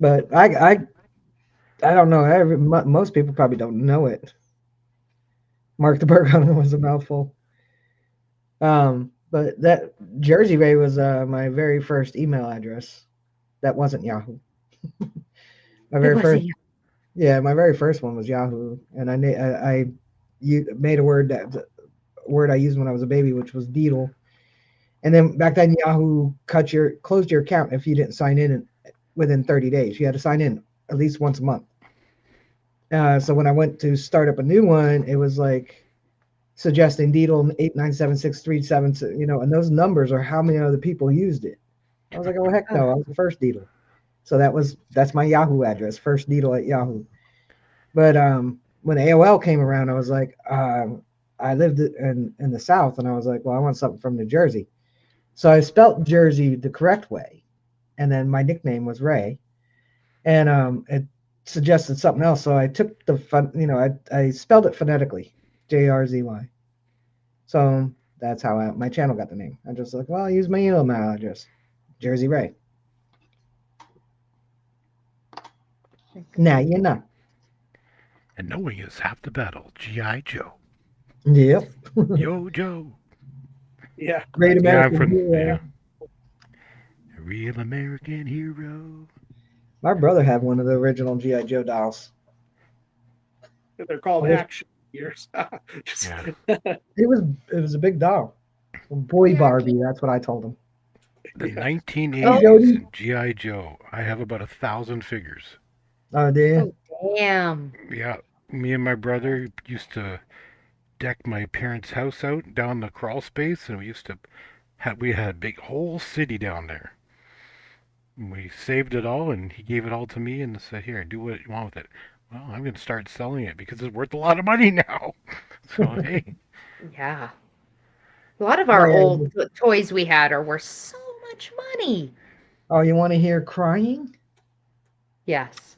But I don't know. Most people probably don't know it. Mark the Burg Hunter was a mouthful. But that Jersey Ray was my very first email address. That wasn't Yahoo. My It very first, wasn't. yeah, my very first one was Yahoo, and made a word I used when I was a baby, which was Deedle. And then back then, Yahoo closed your account if you didn't sign in within 30 days. You had to sign in at least once a month. So when I went to start up a new one, it was like suggesting Deedle 89763 and those numbers are how many other people used it. I was like, oh heck Oh, no, I was the first Deedle. So that's my Yahoo address, first Deedle at Yahoo. But when AOL came around, I was like, I lived in the South, and I was like, well, I want something from New Jersey. So I spelt Jersey the correct way, and then my nickname was Ray, and it suggested something else. So I took I spelled it phonetically, JRZY. So that's how my channel got the name. I just like, well, I'll use my email address, Jersey Ray. Now you know. And knowing is half the battle. G.I. Joe. Yep. Yo, Joe. Yeah, Great that's Yeah, I'm American from, yeah. hero. A real American hero. My brother had one of the original GI Joe dolls. they're called It action figures. Yeah. was a big doll. Boy yeah. Barbie, that's what I told him. The Yeah. Hey 1980s Jody. and G.I. Joe. I have about 1,000 figures. Oh dear. Oh, damn. Yeah. Me and my brother used to deck my parents' house out down the crawl space, and we had a big whole city down there. And we saved it all, and he gave it all to me and said, "Here, do what you want with it." Well, I'm going to start selling it because it's worth a lot of money now. So, hey, Yeah. A lot of Oh our yeah. old toys we had are worth so much money. Oh, you want to hear crying? Yes.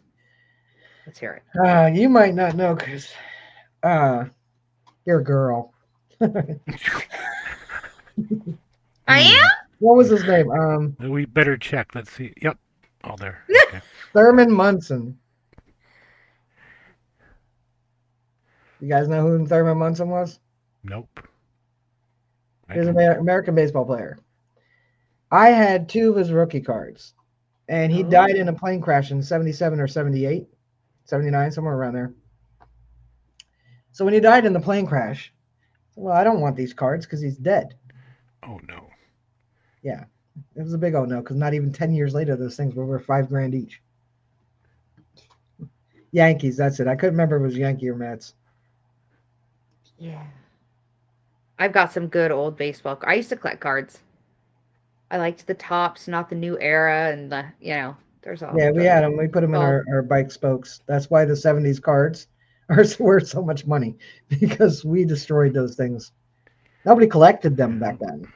Let's hear it. You might not know because uh, you're a girl. I hmm, am? What was his name? we better check. Let's see. Yep, all there. Okay. Thurman Munson. You guys know who Thurman Munson was? Nope. I He was an don't. American baseball player. I had two of his rookie cards, and he died in Oh. a plane crash in 77 or 78, 79, somewhere around there. So when he died in the plane crash, well, I don't want these cards because he's dead. Oh no. Yeah, it was a big oh no because not even 10 years later, those things were worth $5,000 each. Yankees, that's it. I couldn't remember if it was Yankee or Mets. Yeah. I've got some good old baseball. I used to collect cards. I liked the tops, not the new era, and there's all Yeah, we the had them. We put them in all. our bike spokes. That's why the 70s cards are worth so much money because we destroyed those things. Nobody collected them Yeah. back then.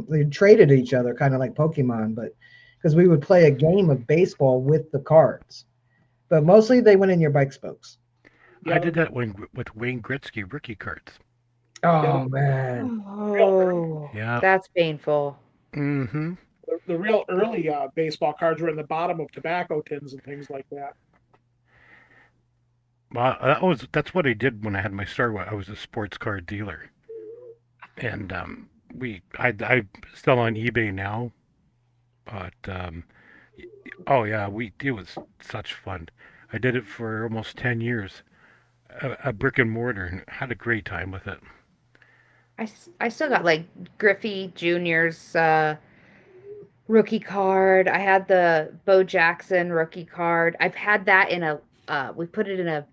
They traded each other, kind of like Pokemon, but because we would play a game of baseball with the cards. But mostly they went in your bike spokes. I Yeah, did that with Wayne Gretzky rookie cards. yeah. Oh man. Real early, Oh, Yeah. that's painful. Mm-hmm. the real early baseball cards were in the bottom of tobacco tins and things like that. Well, that's what I did when I had my start. I was a sports card dealer, and I still on eBay now, but oh yeah, it was such fun. I did it for almost 10 years, a brick and mortar, and had a great time with it. I still got like Griffey Jr.'s rookie card. I had the Bo Jackson rookie card. I've had that in a we put it in a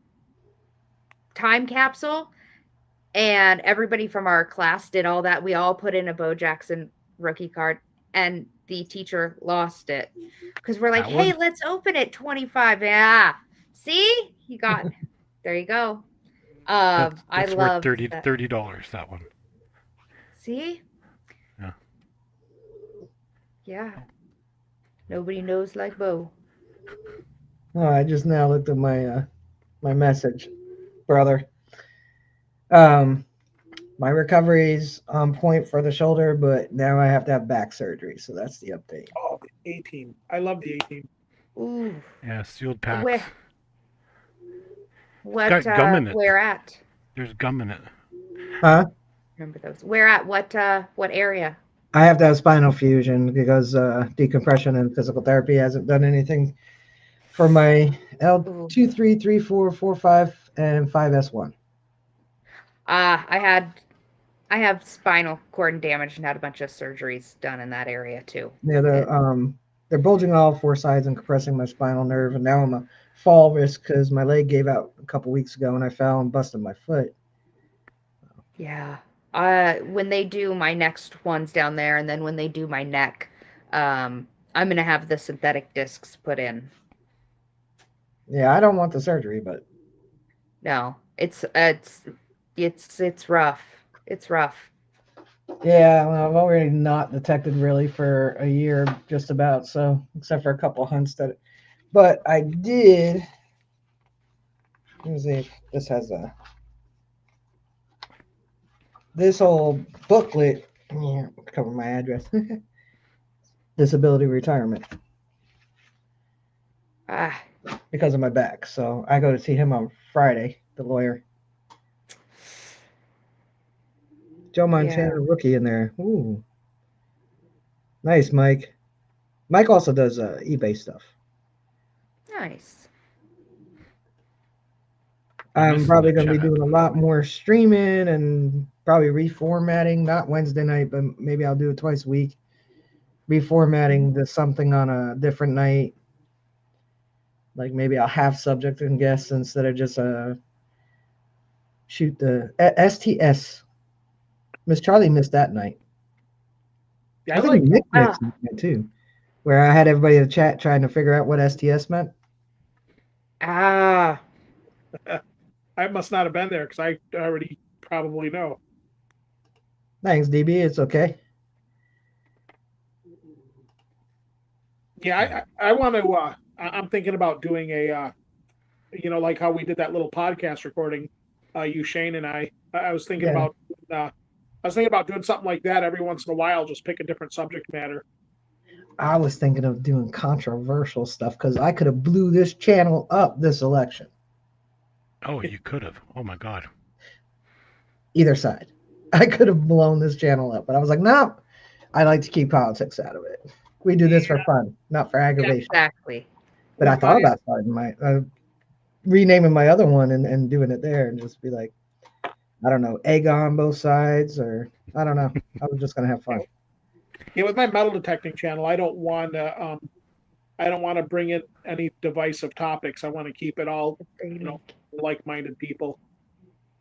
time capsule, and everybody from our class did all that. We all put in a Bo Jackson rookie card, and the teacher lost it because we're like, That hey, one? let's open it 25. Yeah. See? You got there you go. I That's worth love that. $30 that one. See? Yeah. Yeah. Nobody knows like Bo. Oh, I just now looked at my message, brother. My recovery's on point for the shoulder, but now I have to have back surgery, so that's the update. Oh, the A-team. I love the A-team. Ooh. Yeah, sealed packs. Where got gum in it. where at? There's gum in it. Huh? Remember those. Where at? What area? I have to have spinal fusion because decompression and physical therapy hasn't done anything for my Ooh. L2, 3, 3, 4, 4, 5, and 5S1. I have spinal cord damage and had a bunch of surgeries done in that area too. Yeah, And they're bulging all four sides and compressing my spinal nerve, and now I'm a fall risk because my leg gave out a couple weeks ago and I fell and busted my foot. yeah. When they do my next ones down there, and then when they do my neck, I'm gonna have the synthetic discs put in. Yeah, I don't want the surgery, but No, it's rough. It's rough. yeah, well, I've already not detected really for a year, just about. So, except for a couple hunts that, but I did. Let me see if this has this whole booklet. Yeah, cover my address. Disability retirement Ah, because of my back. So I go to see him on Friday, the lawyer. Joe Montana, yeah. rookie in there. Ooh, nice, Mike. Mike also does eBay stuff. Nice. I'm I'm missing probably that going to be chat. doing a lot more streaming and probably reformatting. Not Wednesday night, but maybe I'll do it twice a week. Reformatting the something on a different night. Like maybe I'll have subject and guests instead of just shoot the STS. Miss Charlie missed that night. Yeah, I I think like. Nick Oh, missed it too, where I had everybody in the chat trying to figure out what STS meant. ah. I must not have been there because I already probably know. Thanks, DB. It's okay. Yeah, I want to. I'm thinking about doing a, like how we did that little podcast recording, you Shane and I. I was thinking Yeah. about. I was thinking about doing something like that every once in a while. Just pick a different subject matter. I was thinking of doing controversial stuff because I could have blew this channel up this election. Oh, you could have. Oh my God. Either side. I could have blown this channel up, but I was like, no, I like to keep politics out of it. We do this for fun, not for aggravation. Exactly. But I With thought my about starting my renaming my other one and doing it there and just be like, I don't know, egg on both sides, or I don't know. I was just gonna have fun. with my metal detecting channel, I don't want to. I don't want to bring in any divisive topics. I want to keep it all, like-minded people.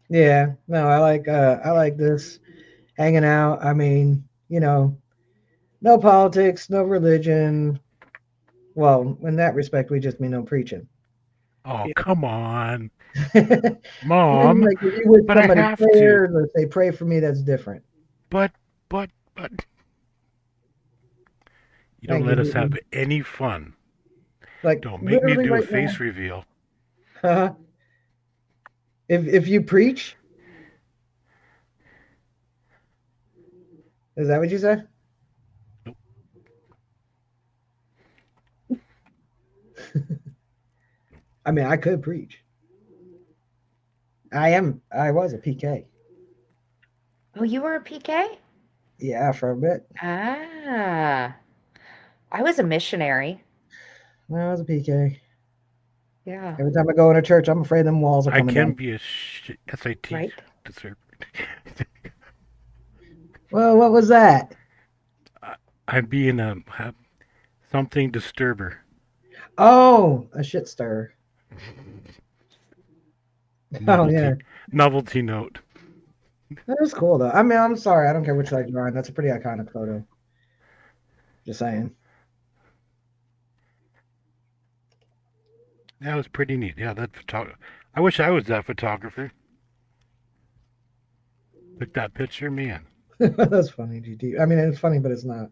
Yeah, no, I like this hanging out. I mean, no politics, no religion. Well, in that respect, we just mean no preaching. Oh, Yeah. come on. Like Mom. if you with But I somebody have to. prayers or say pray for me, that's different. But. You don't Thank you, let us DB. have any fun. Like Don't make me literally do a right face reveal. now. If you preach, is that what you said? Nope. I mean, I could preach. I was a PK. Oh, you were a PK? Yeah, for a bit. Ah. I was a missionary. I was a PK. Yeah. Every time I go into church, I'm afraid them walls are I coming can down. be a SAT Right? deserver. Well, what was that? I'm being something disturber. Oh, a shit stirrer. Oh yeah, Novelty note. that was cool though. I mean, I'm sorry, I don't care which side you're on. That's a pretty iconic photo. Just saying. That was pretty neat. Yeah, that I wish I was that photographer. Took that picture, man. That's funny, GT. I mean, it's funny, but it's not.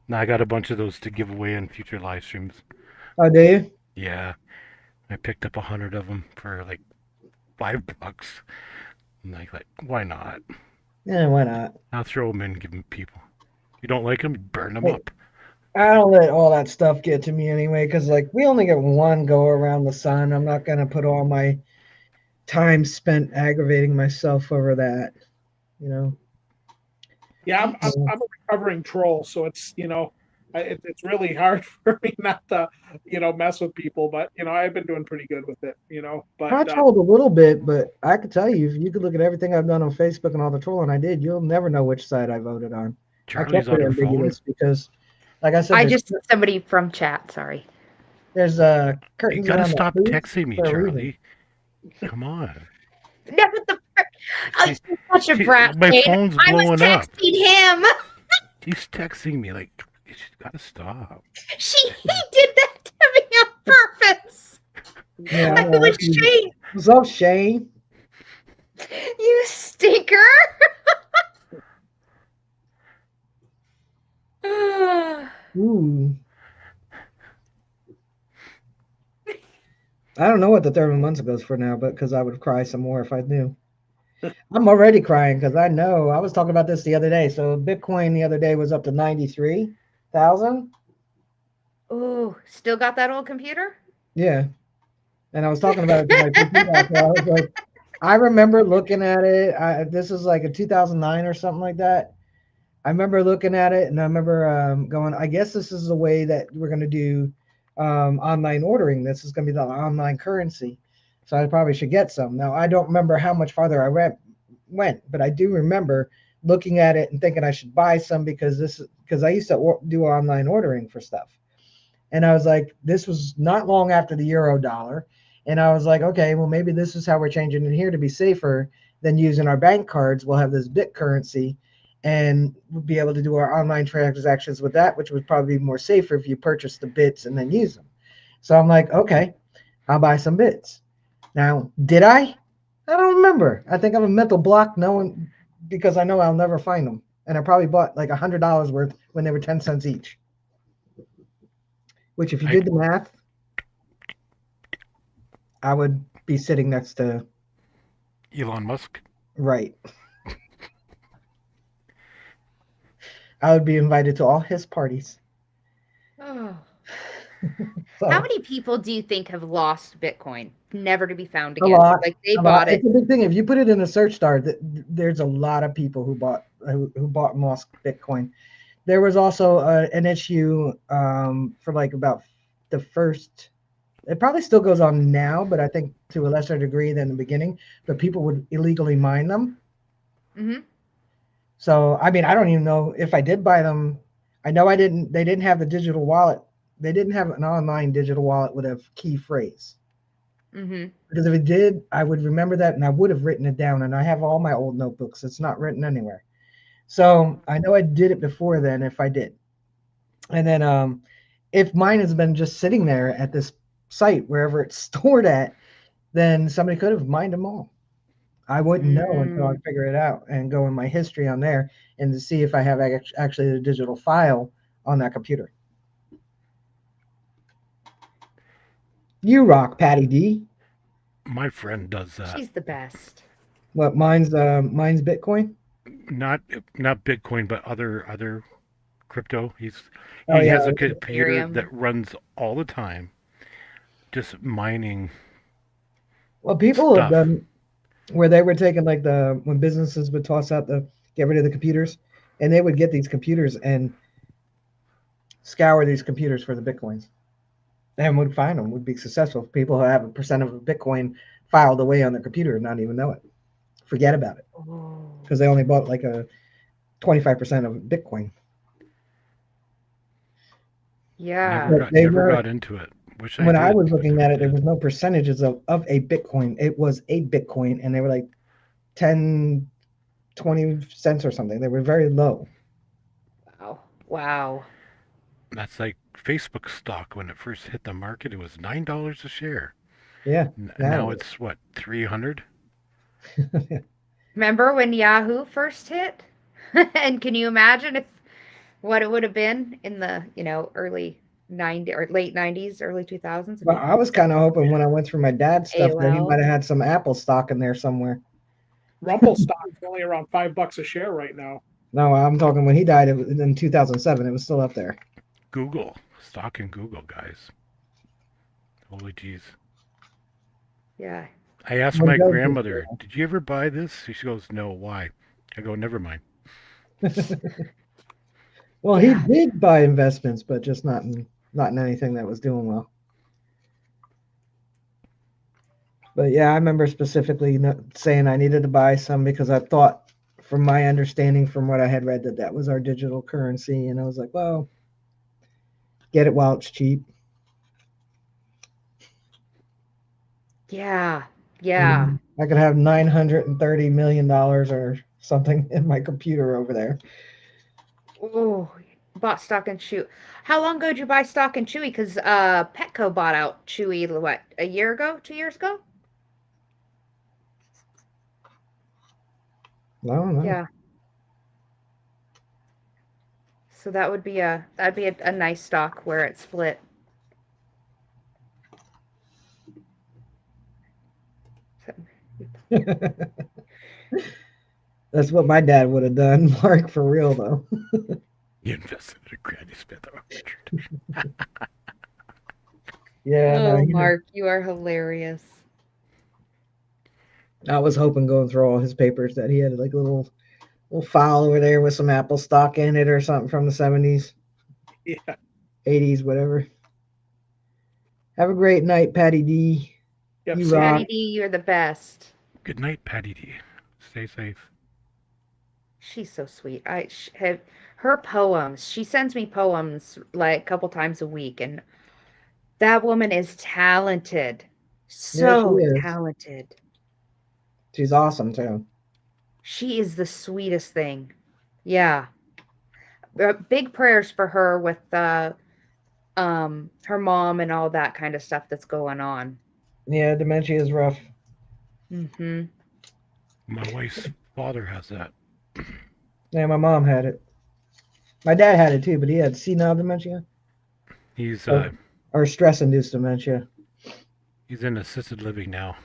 Now I got a bunch of those to give away in future live streams. Oh, do you? Yeah, I picked up 100 of them for like $5. I'm like, why not? Yeah, why not? I'll throw them in, give them people. You don't like them, burn them Hey, up. I don't let all that stuff get to me anyway, because like we only get one go around the sun. I'm not gonna put all my time spent aggravating myself over that. You know. Yeah, I'm a recovering troll, so it's it's really hard for me not to mess with people. But I've been doing pretty good with it. But I trolled a little bit, but I could tell you, if you could look at everything I've done on Facebook and all the trolling I did, you'll never know which side I voted on. Charlie's I kept on it her phone. ambiguous because, like I said, I just somebody from chat. Sorry. there's You curtains gotta around stop the booth texting me, for a reason. Charlie. Come on. No, what the frick? Oh, She- you're such a she- brat. my Jade. phone's I was blowing up. texting him. He's texting me like, you gotta stop. He did that to me on purpose. Yeah, I I know. was Shane. What's up, Shane? You stinker. Ooh. I don't know what the 30 months goes for now, but because I would cry some more if I knew. I'm already crying because I know. I was talking about this the other day. So Bitcoin the other day was up to 93,000. Ooh, still got that old computer? Yeah. And I was talking about it to my PC guy. So I was like, I remember looking at it. This is like a 2009 or something like that. I remember looking at it and I remember going, I guess this is the way that we're going to do online ordering. This is going to be the online currency. So I probably should get some. Now, I don't remember how much farther I went, but I do remember looking at it and thinking I should buy some because I used to do online ordering for stuff. And I was like, this was not long after the euro dollar. And I was like, okay, well, maybe this is how we're changing it here to be safer than using our bank cards. We'll have this bit currency and we'll be able to do our online transactions with that, which would probably be more safer if you purchase the bits and then use them. So I'm like, okay, I'll buy some bits. Now, did I? I don't remember. I think I have a mental block knowing because I know I'll never find them. And I probably bought like $100 worth when they were 10 cents each. Which, if you did the math, I would be sitting next to Elon Musk. Right. I would be invited to all his parties. Oh. So, How many people do you think have lost Bitcoin, never to be found a again? lot. Like they a bought lot. it. It's a big thing. If you put it in a search star, there's a lot of people who bought and lost Bitcoin. There was also an issue for like about the first. It probably still goes on now, but I think to a lesser degree than the beginning. But people would illegally mine them. Mm-hmm. So I mean, I don't even know if I did buy them. I know I didn't. They didn't have the digital wallet. They didn't have an online digital wallet with a key phrase. Mm-hmm. Because if it did, I would remember that and I would have written it down. And I have all my old notebooks. It's not written anywhere. So I know I did it before then if I did. And then if mine has been just sitting there at this site, wherever it's stored at, then somebody could have mined them all. I wouldn't know until I figure it out and go in my history on there and to see if I have actually the digital file on that computer. You rock, Patty D. My friend does that. She's the best. What mine's Bitcoin? Not Bitcoin, but other crypto. He Oh, yeah. has a computer Ethereum. that runs all the time, just mining. Well, people have Stuff. done where they were taking like when businesses would toss out get rid of the computers, and they would get these computers and scour these computers for the Bitcoins. And would find them, would be successful. People who have a percent of a Bitcoin filed away on their computer and not even know it. Forget about it. Because they only bought like a 25% of Bitcoin. Yeah. Never got into it. Wish I When I did. was looking at it, there was no percentages of a Bitcoin. It was a Bitcoin, and they were like 10, 20 cents or something. They were very low. Wow. That's like Facebook stock when it first hit the market. It was $9 a share. Yeah. Now it's what, 300? Remember when Yahoo first hit? And can you imagine if what it would have been in the, early 90 or late 90s, early 2000s? Well, I was kind of hoping when I went through my dad's stuff that he AOL. might have had some Apple stock in there somewhere. Rumble stock's only around $5 a share right now. No, I'm talking when he died in 2007. It was still up there. Google. Stock in Google, guys. Holy jeez. Yeah. I asked my grandmother, did you ever buy this? She goes, no, why? I go, never mind. Well, he did buy investments, but just not in anything that was doing well. But yeah, I remember specifically saying I needed to buy some because I thought, from my understanding, from what I had read, that was our digital currency, and I was like, well, get it while it's cheap. Yeah. Yeah. I could have $930 million or something in my computer over there. Oh, bought Stock and Chewy. How long ago did you buy Stock and Chewy? Because Petco bought out Chewy, what, a year ago, 2 years ago? I don't know. Yeah. So that'd be a nice stock where it split. That's what my dad would have done, Mark, for real though. You invested in a Granny Smith orchard. Yeah, Oh, Mark, you are hilarious. I was hoping going through all his papers that he had like a little file over there with some Apple stock in it or something from the 70s, Yeah. 80s, whatever. Have a great night, Patty D. Yep, You see ya. rock. Patty D, you're the best. Good night, Patty D. Stay safe. She's so sweet. Have her poems. She sends me poems like a couple times a week, and that woman is talented. Yeah, she So is. talented. She's awesome too. She is the sweetest thing. Yeah. Big prayers for her with her mom and all that kind of stuff that's going on. Yeah, dementia is rough. Mm-hmm. My wife's father has that. Yeah, my mom had it. My dad had it too, but he had senile dementia. He's or stress-induced dementia. He's in assisted living now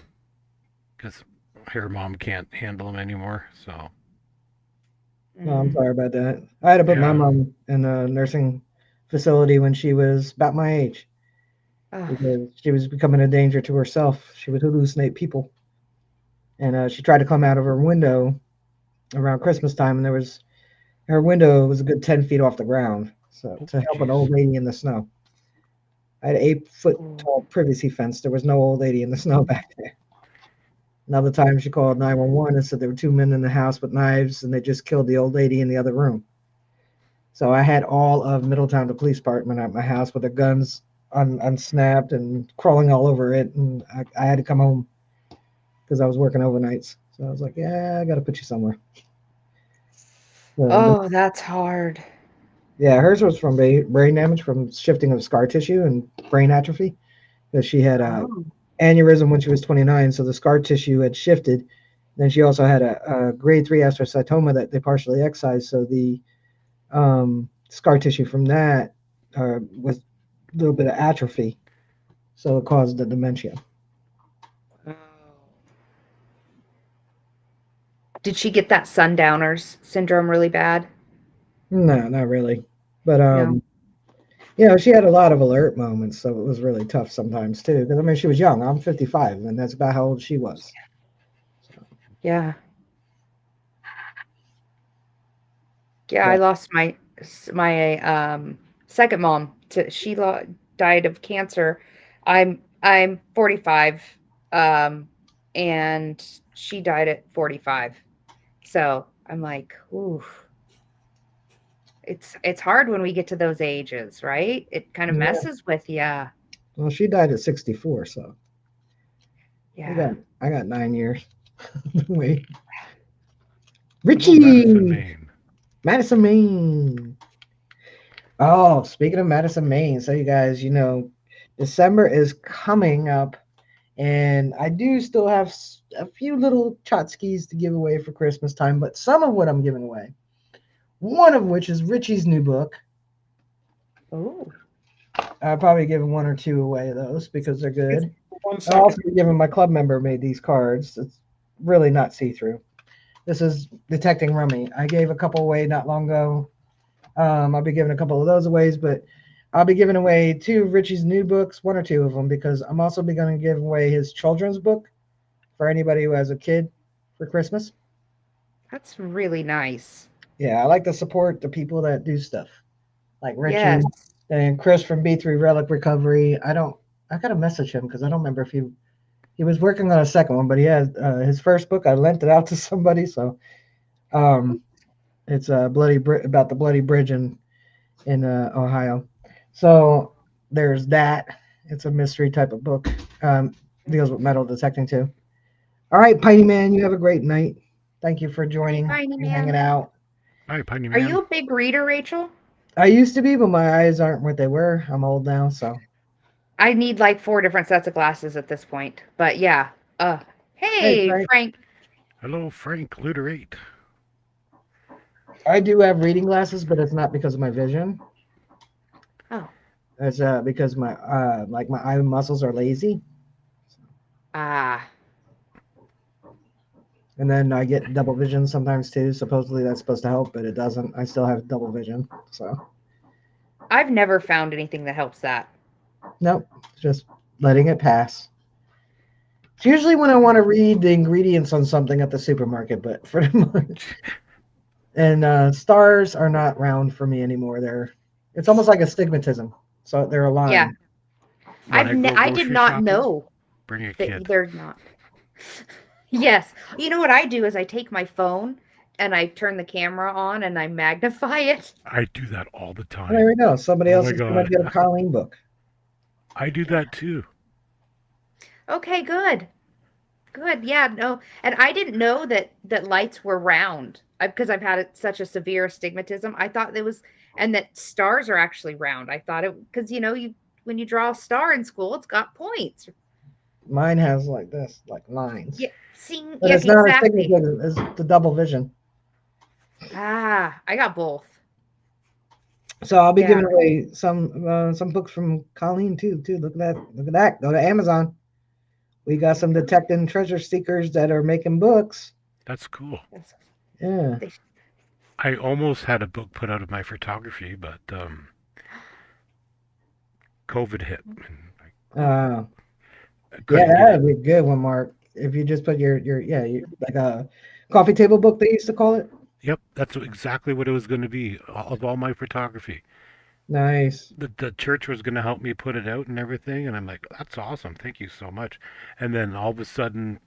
because her mom can't handle him anymore. So. No, I'm sorry about that. I had to put my mom in a nursing facility when she was about my age because she was becoming a danger to herself. She would hallucinate people, and she tried to come out of her window around Christmas time, and her window was a good 10 feet off the ground. So to help an old lady in the snow. I had an 8-foot tall privacy fence. There was no old lady in the snow back there. Another time she called 911 and said there were 2 men in the house with knives and they just killed the old lady in the other room. So I had all of Middletown, the police department, at my house with their guns unsnapped and crawling all over it. And I had to come home because I was working overnights. So I was like, yeah, I got to put you somewhere. Oh, that's hard. Yeah, hers was from brain damage from shifting of scar tissue and brain atrophy. Because she had a aneurysm when she was 29, so the scar tissue had shifted. Then she also had a grade 3 astrocytoma that they partially excised, so the scar tissue from that was a little bit of atrophy, so it caused the dementia. Did she get that sundowner's syndrome really bad? No, not really. But she had a lot of alert moments, so it was really tough sometimes too. Because I mean, she was young. I'm 55, and that's about how old she was. So. Yeah. Yeah, I lost my second mom. She died of cancer. I'm 45, and she died at 45. So I'm like, ooh. It's hard when we get to those ages, right? It kind of messes with you. Well, she died at 64, so yeah. I got 9 years. Wait, Richie, Madison, Maine. Oh, speaking of Madison, Maine, so you guys, December is coming up, and I do still have a few little tchotchkes to give away for Christmas time, but some of what I'm giving away, one of which is Richie's new book. Oh. I'll probably give one or two away of those because they're It's good. 1 I'll also second. be giving my club member made these cards. It's really not see-through. This is Detecting Rummy. I gave a couple away not long ago. I'll be giving a couple of those away, but I'll be giving away two of Richie's new books, one or two of them, because I'm also going to give away his children's book for anybody who has a kid for Christmas. That's really nice. Yeah, I like to support the people that do stuff, like Richie Yes. and Chris from B3 Relic Recovery. I gotta message him because I don't remember if he was working on a second one, but he had his first book. I lent it out to somebody, so um, it's about the bloody bridge in Ohio. So there's that. It's a mystery type of book. Deals with metal detecting too. All right, Piney Man, you have a great night. Thank you for Hey, joining Piney and hanging Man. out. Hi, Piney Are Man. you a big reader, Rachel? I used to be, but my eyes aren't what they were. I'm old now, so I need like 4 different sets of glasses at this point. But yeah. hey, Hey, Frank. Frank. Hello, Frank Luterate. I do have reading glasses, but it's not because of my vision. Oh. It's because my my eye muscles are lazy, Ah. and then I get double vision sometimes too. Supposedly that's supposed to help, but it doesn't. I still have double vision, so I've never found anything that helps that. nope, just letting it pass. It's usually when I want to read the ingredients on something at the supermarket, but for the moment, and stars are not round for me anymore. It's almost like astigmatism, so they're Yeah. aligned. Want to go I did grocery not shopping? know Bring a that kid. they're not. Yes. You know what I do is I take my phone and I turn the camera on and I magnify it. I do that all the Well, there time. we go. Somebody Oh else my is going to god. get a Colleen book. I do that too. Okay, good. Good. Yeah, no. And I didn't know that lights were round. Because I've had such a severe astigmatism. I thought it was and that stars are actually round. I thought it because you when you draw a star in school, it's got points. Mine has like this, like lines, Yeah, seeing but yeah, it's not exactly. astigmatism. It's the double vision. Ah, I got both. So I'll be Yeah. giving away some books from Colleen too. Too look at that. Look at that. Go to Amazon. We got some detecting treasure seekers that are making books. That's cool. That's- Yeah. they- I almost had a book put out of my photography, but COVID hit. And Uh, I yeah, couldn't get that it. would be a good one, Mark. If you just put like a coffee table book they used to call it. Yep, that's exactly what it was going to be of all my photography. Nice. The church was going to help me put it out and everything, and I'm like, that's awesome, thank you so much. And then all of a sudden,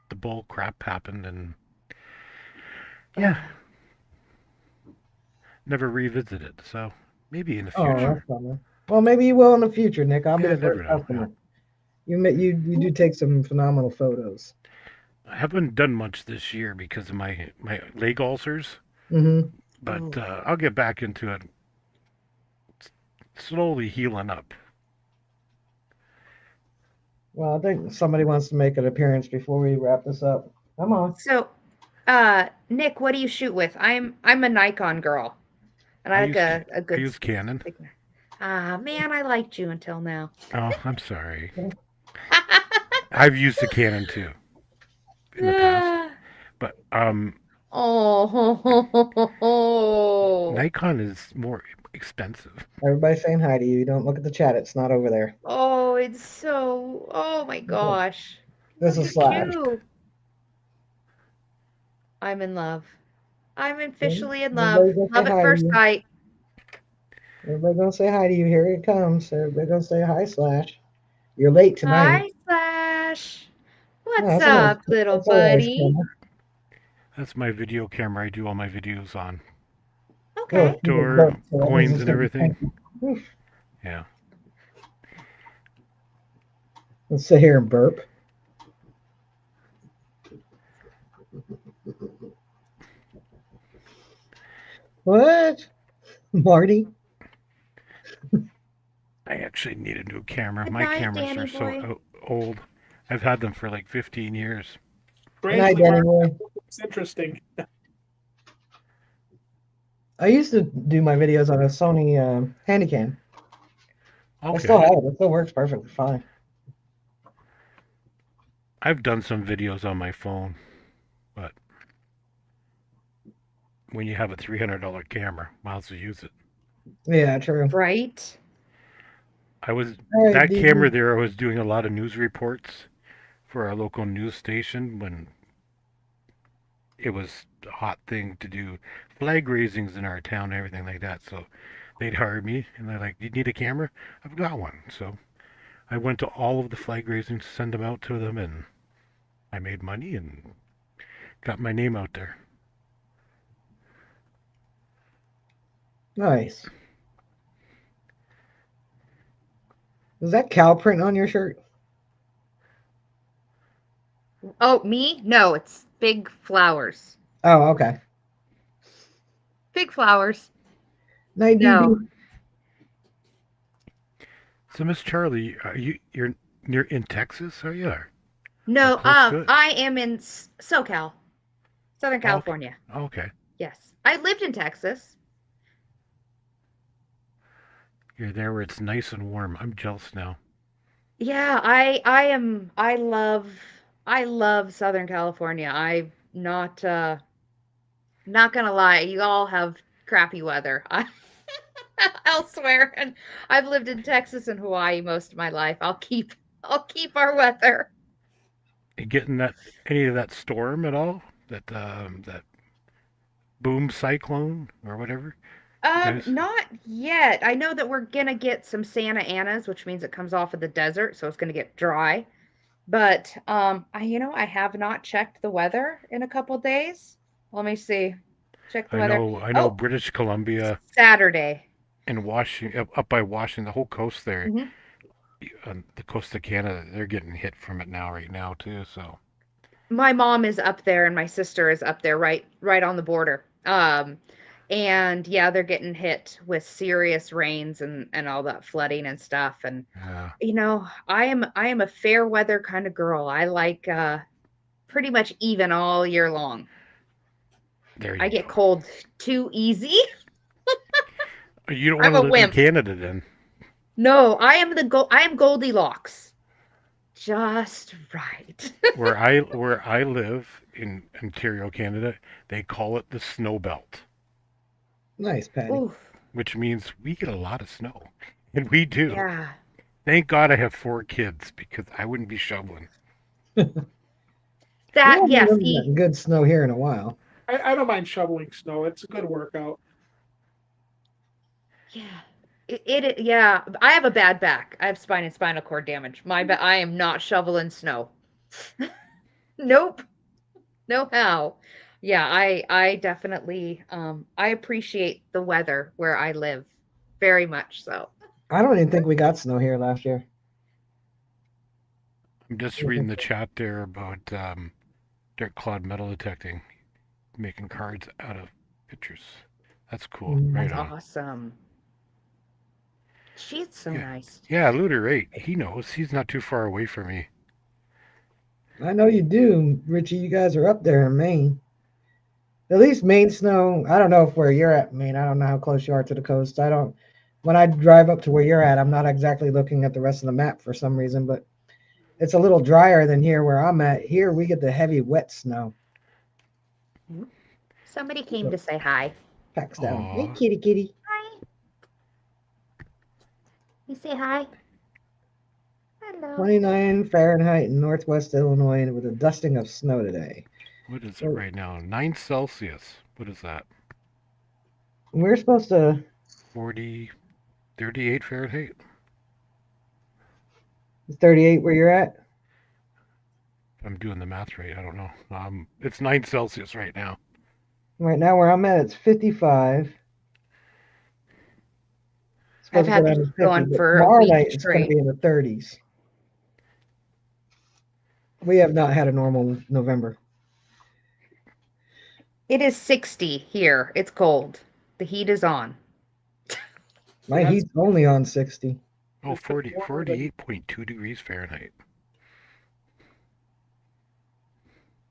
the bull crap happened, and yeah, never revisited. So maybe in the Oh, future. that's bummer. Well, maybe you will in the future, Nick. I'll be Yeah, the never first know. Yeah. customer. You do take some phenomenal photos. I haven't done much this year because of my leg ulcers, Mm-hmm. but Oh. I'll get back into it. Slowly healing up. Well, I think somebody wants to make an appearance before we wrap this up. Come on. So, Nick, what do you shoot with? I'm a Nikon girl, and I I like use a I good use Canon. big. Ah, man, I liked you until now. Oh, I'm sorry. I've used the Canon too in the past, but Oh, Nikon is more expensive. Everybody's saying hi to you. Don't look at the chat. It's not over there. oh, it's so. Oh my gosh, This look is how Slash. cute. I'm in love. I'm officially in love. Everybody's gonna say Love at hi to first you. sight. Everybody gonna say hi to you. Here it comes. Everybody gonna say hi, Slash. You're late tonight. Hi, Slash. No, What's up, little that's a nice buddy? camera. That's my video camera. I do all my videos on Oh, Okay. you just outdoor burped, so that means coins it's and gonna be everything. funky. Oof. Yeah. Let's sit here and burp. What? Marty. I actually need a new camera. Good My night, cameras Danny are so boy. old. I've had them for like 15 years. Good night, Strangely, Danny Mark, boy. it's interesting. I used to do my videos on a Sony Handycam. I still Okay. have it. It still works perfectly fine. I've done some videos on my phone, but when you have a $300 camera, might as well use it. Yeah, true. Right? I was All right, that camera DB. there. I was doing a lot of news reports for our local news station when it was a hot thing to do flag raisings in our town and everything like that. So they'd hire me, and they're like, "Do you need a camera?" I've got one. So I went to all of the flag raisings, send them out to them, and I made money and got my name out there. Nice. Is that cow print on your shirt? Oh, me? No, it's big flowers. Oh, okay. Big flowers. Night, No. DB. So Miss Charlie, you're near in Texas, are you? Or No, close to it? I am in SoCal, Southern Okay. California. Okay. Yes. I lived in Texas. You're there where it's nice and warm. I'm jealous now. Yeah, I love Southern California. I've not gonna lie, you all have crappy weather. I elsewhere, and I've lived in Texas and Hawaii most of my life. I'll keep our weather. You getting that any of that storm at all? That boom cyclone or whatever? You guys? Not yet. I know that we're gonna get some Santa Anas, which means it comes off of the desert, so it's gonna get dry. But I have not checked the weather in a couple days. Let me see. Check the weather. I know Oh, British Columbia Saturday. and Washington, up by Washington, the whole coast there, Mhm. the coast of Canada, they're getting hit from it now, right now too. So My mom is up there and my sister is up there right on the border. And yeah, they're getting hit with serious rains and all that flooding and stuff. And yeah, I am a fair weather kind of girl. I like pretty much even all year long. there I you get go. cold too easy. You don't want I'm to a live in wimp. Canada then. No, I am Goldilocks. Just right. Where I live in Ontario, Canada, they call it the snow belt, Nice, Patty. Oof. which means we get a lot of snow, and we do. Yeah. Thank God I have 4 kids because I wouldn't be shoveling. We That haven't yes, really gotten good snow here in a while. I don't mind shoveling snow. It's a good workout. yeah. Yeah, I have a bad back. I have spine and spinal cord damage. I am not shoveling snow. Nope. No how. Yeah, I definitely I appreciate the weather where I live very much so. I don't even think we got snow here last year. I'm just reading the chat there about Dirt Cloud metal detecting, making cards out of pictures. That's cool. Mm. Right That's on. awesome. She's so Yeah. nice. Yeah, Looter 8. He knows. He's not too far away from me. I know you do, Richie. You guys are up there in Maine. At least Maine snow. I don't know if where you're at, Maine. I don't know how close you are to the coast. I don't. When I drive up to where you're at, I'm not exactly looking at the rest of the map for some reason, but it's a little drier than here where I'm at. Here we get the heavy wet snow. Somebody came So to say hi. packs down. Hey, Oh, kitty, kitty. Hi. You say hi. Hello. 29 Fahrenheit in Northwest Illinois with a dusting of snow today. what is it So right now? 9 Celsius. What is that? we're supposed to. 40, 38 Fahrenheit? 38 where you're at. I'm doing the math right. I don't know. It's 9 Celsius right now. Right now where I'm at, it's 55. It's I've supposed to go had down this to 50, going but for a tomorrow week night it's going to straight. be in the 30s. We have not had a normal November. It is 60 here. It's cold. The heat is on. My That's- heat's only on 60. Oh, It's been warmer than- 48.2 degrees Fahrenheit.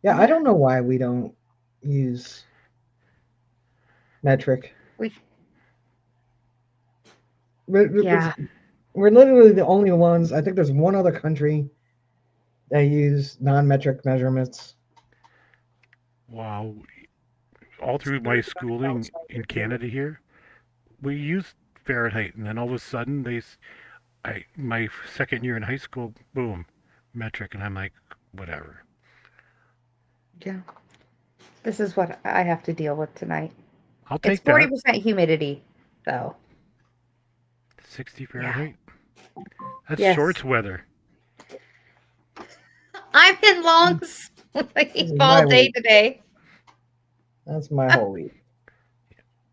Yeah, I don't know why we don't use metric. We We're, yeah. we're literally the only ones. I think there's one other country that use non-metric measurements. Wow. All through my schooling in Canada here, we used Fahrenheit, and then all of a sudden my second year in high school, boom, metric, and I'm like, whatever. Yeah. This is what I have to deal with tonight. I'll It's take that. 40% humidity, though. 60 Fahrenheit. That's Yes. shorts weather. I'm in long sleep is all my day week. today. That's my whole week.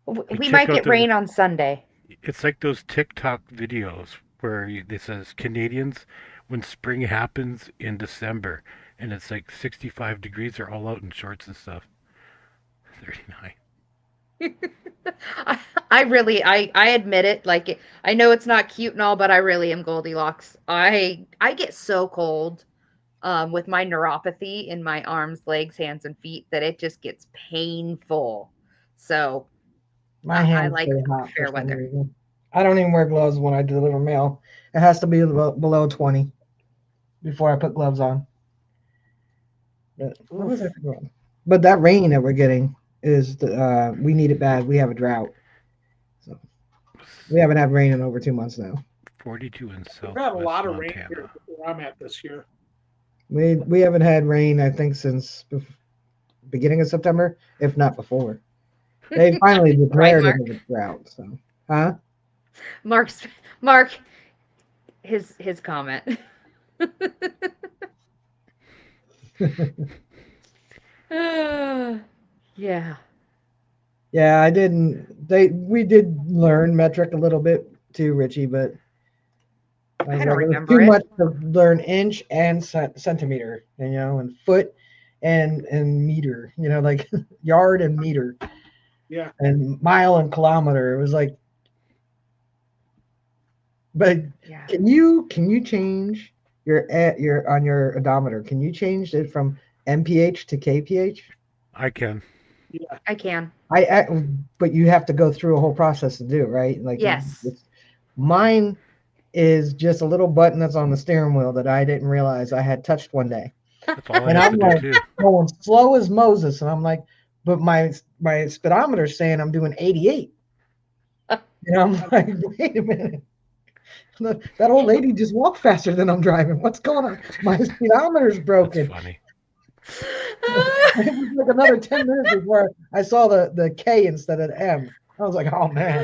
We check might out get the- rain on Sunday. It's like those TikTok videos where it says Canadians when spring happens in December, and it's like 65 degrees. They're all out in shorts and stuff. 39. I admit it. Like I know it's not cute and all, but I really am Goldilocks. I get so cold with my neuropathy in my arms, legs, hands, and feet that it just gets painful. So My I hands like stay hot for fair some weather. reason. I don't even wear gloves when I deliver mail. It has to be below 20 before I put gloves on. But what was I thinking about? But that rain that we're getting is we need it bad. We have a drought. So we haven't had rain in over 2 months now. 42 in We've southwest had a lot of rain Montana. here where I'm at this year. We haven't had rain, I think, since beginning of September, if not before. They finally declared Mark? it a drought. So, huh? Mark, his comment. Yeah. Yeah, I didn't. We did learn metric a little bit too, Richie, but I was I don't like, it was remember too it. much to learn inch and centimeter, and foot and meter, like yard and meter Yeah. and mile and kilometer. It was like, but Yeah. can you change your on your odometer? Can you change it from mph to kph? I can. Yeah. I can. But you have to go through a whole process to do it, right? Like Yes. mine is just a little button that's on the steering wheel that I didn't realize I had touched one day. That's all I And have I'm to like do too. going slow as Moses, and I'm like, but my speedometer's saying I'm doing 88. And I'm like, wait a minute. That old lady just walked faster than I'm driving. What's going on? My speedometer's That's broken. funny. It was like another 10 minutes before I saw the K instead of the M. I was like, oh man.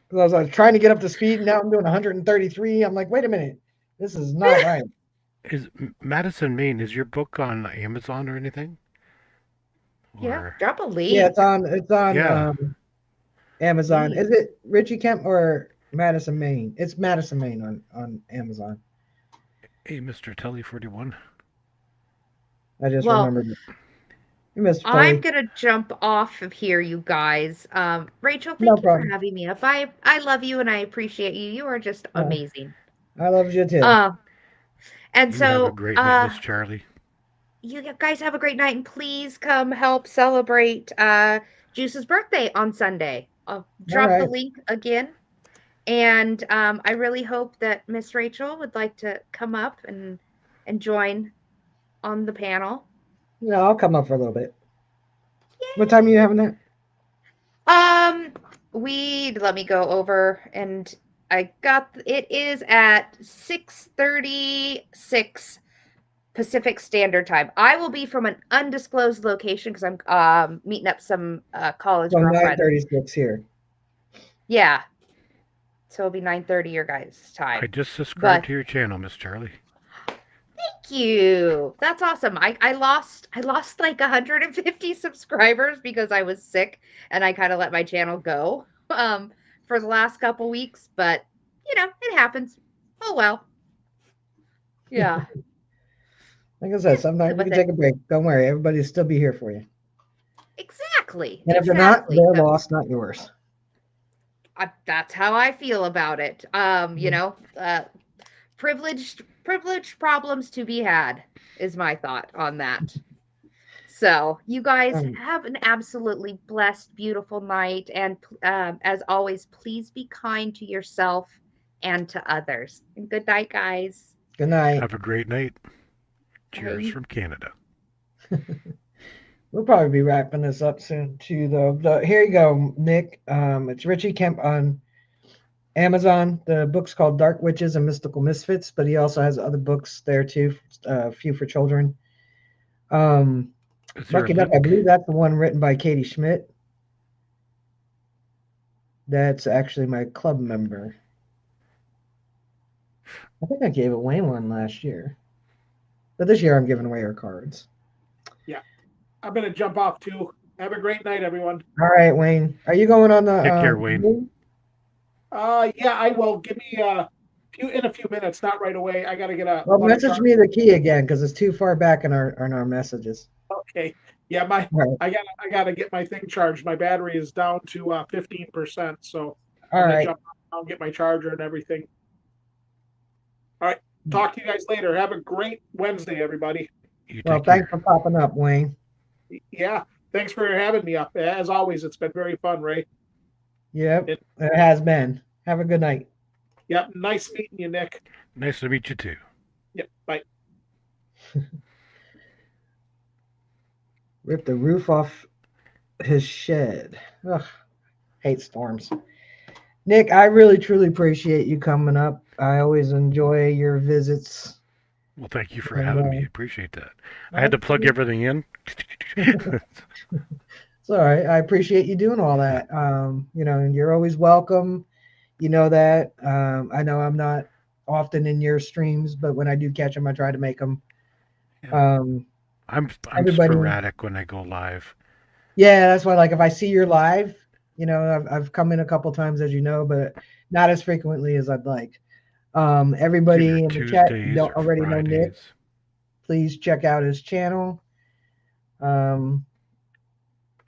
Because I was trying to get up to speed, and now I'm doing 133. I'm like, wait a minute. This is not right. Is Madison, Maine, is your book on Amazon or anything? Yeah. Or Drop a link. Yeah, it's on Yeah. Amazon. Please. Is it Richie Kemp or Madison, Maine? It's Madison, Maine on Amazon. Hey, Mr. Tully 41. I just Well, remembered it. Mr. I'm Tully. gonna jump off of here, you guys. Rachel, thank No you problem. for having me up. I love you and I appreciate you. You are just Yeah. amazing. I love you too. And You have a so great night, Miss Charlie. you guys have a great night and please come help celebrate Juice's birthday on Sunday. I'll drop the right. link again. And I really hope that Miss Rachel would like to come up and join on the panel. Yeah, I'll come up for a little bit. What time are you having that? Let me go over and it is at 6:36 Pacific Standard Time. I will be from an undisclosed location because I'm meeting up some college So girlfriends. 9:36 here. Yeah. So it'll be 9:30 your guys' time. I just subscribed But- to your channel, Miss Charlie. Thank you. That's awesome. I lost like 150 subscribers because I was sick and I kind of let my channel go for the last couple weeks, but it happens. Oh well. Yeah. Like I said, sometimes you with can it. take a break. Don't worry, everybody will still be here for you. Exactly. And if they're not, they're lost, not yours. That's how I feel about it. Privileged problems to be had is my thought on that. So, you guys Um, have an absolutely blessed, beautiful night. And as always, please be kind to yourself and to others. And good night, guys. Good night. Have a great night. Cheers Bye. from Canada. We'll probably be wrapping this up soon too, though. Here you go, Nick. It's Richie Kemp on Amazon. The book's called Dark Witches and Mystical Misfits, but he also has other books there too, a few for children. Is there a Lucky enough, I link? believe that's the one written by Katie Schmidt. That's actually my club member. I think I gave away one last year, but this year I'm giving away her cards. Yeah. I'm going to jump off too. Have a great night, everyone. All right, Wayne, are you going on the? Take care, Wayne. Yeah, I will. Give me in a few minutes, not right away. I got to get a. Well, lot of message charge. me the key again because it's too far back in our messages. Okay. Yeah, Right. I gotta get my thing charged. My battery is down to 15%. So All I'm gonna right. jump on, get my charger and everything. All right. Talk to you guys later. Have a great Wednesday, everybody. You Well, take thanks care. for popping up, Wayne. Yeah. Thanks for having me up. As always, it's been very fun, Ray. Yep, It- it has been. Have a good night. Yep. Nice meeting you, Nick. Nice to meet you too. Yep. Bye. Rip the roof off his shed. Ugh, hate storms. Nick, I really truly appreciate you coming up. I always enjoy your visits. Well, thank you for And, having me. Appreciate that. I had to plug everything in. It's all right. I appreciate you doing all that. And you're always welcome. You know that. I know I'm not often in your streams, but when I do catch them, I try to make them. Yeah. Um, I'm Everybody- sporadic when I go live. Yeah, that's why. Like, if I see you're live, I've come in a couple times, as you know, but not as frequently as I'd like. Everybody Either in the chat, you Tuesdays don't or already know Nick. Fridays. Please check out his channel.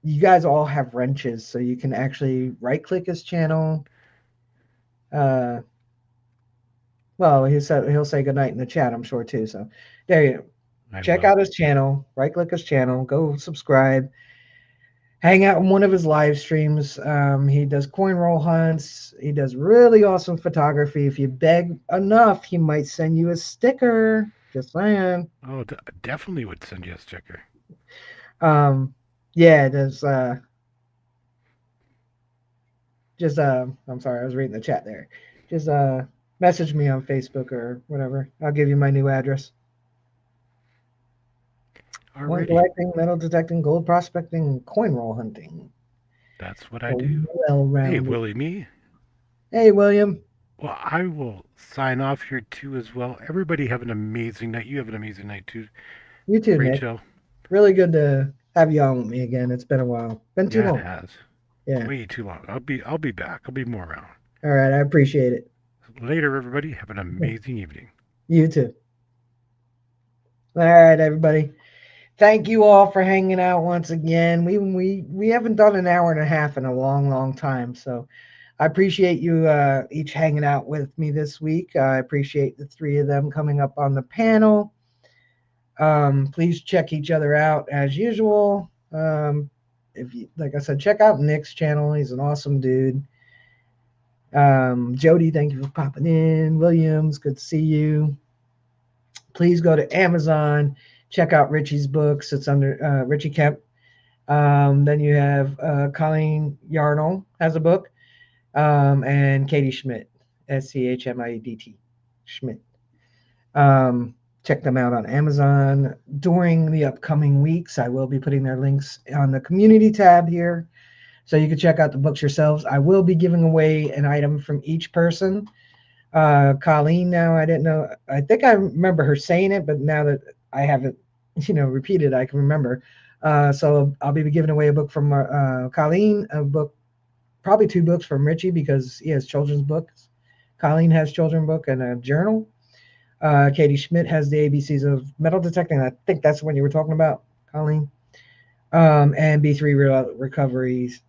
You guys all have wrenches, so you can actually right-click his channel. Well, he'll say goodnight in the chat, I'm sure too. So there you go. Check out his channel, right-click his channel, go subscribe, hang out in one of his live streams. He does coin roll hunts. He does really awesome photography. If you beg enough, he might send you a sticker. Just saying. Oh, definitely would send you a sticker. Yeah, there's I'm sorry, I was reading the chat there. Just message me on Facebook or whatever. I'll give you my new address. Coin Alrighty. collecting, metal detecting, gold prospecting, coin roll hunting. That's what I do. Well-rounded. Hey, Willie, me. Hey, William. Well, I will sign off here too as well. Everybody have an amazing night. You have an amazing night too, You too, Nick. Rachel. Really good to have you on with me again. It's been a while. Been too Yeah, long. it has. Yeah. Way too long. I'll be back. I'll be more around. All right. I appreciate it. Later, everybody. Have an amazing evening. You too. All right, everybody. Thank you all for hanging out once again. We haven't done an hour and a half in a long time, so I appreciate you each hanging out with me this week. I appreciate the three of them coming up on the panel. Please check each other out as usual. If you, like I said, check out Nick's channel. He's an awesome dude. Jody, thank you for popping in. Williams, good to see you. Please go to Amazon. Check out Richie's books. It's under Richie Kemp. Then you have Colleen Yarnell has a book, and Katie Schmidt, Schmidt. Schmidt. Check them out on Amazon. During the upcoming weeks, I will be putting their links on the community tab here, so you can check out the books yourselves. I will be giving away an item from each person. Colleen, now I didn't know. I think I remember her saying it, but now that I have it, repeated, I can remember. So I'll be giving away a book from Colleen, a book, probably 2 books from Richie because he has children's books. Colleen has children's book and a journal. Katie Schmidt has the ABCs of metal detecting. I think that's what you were talking about, Colleen. and B3 Recovery's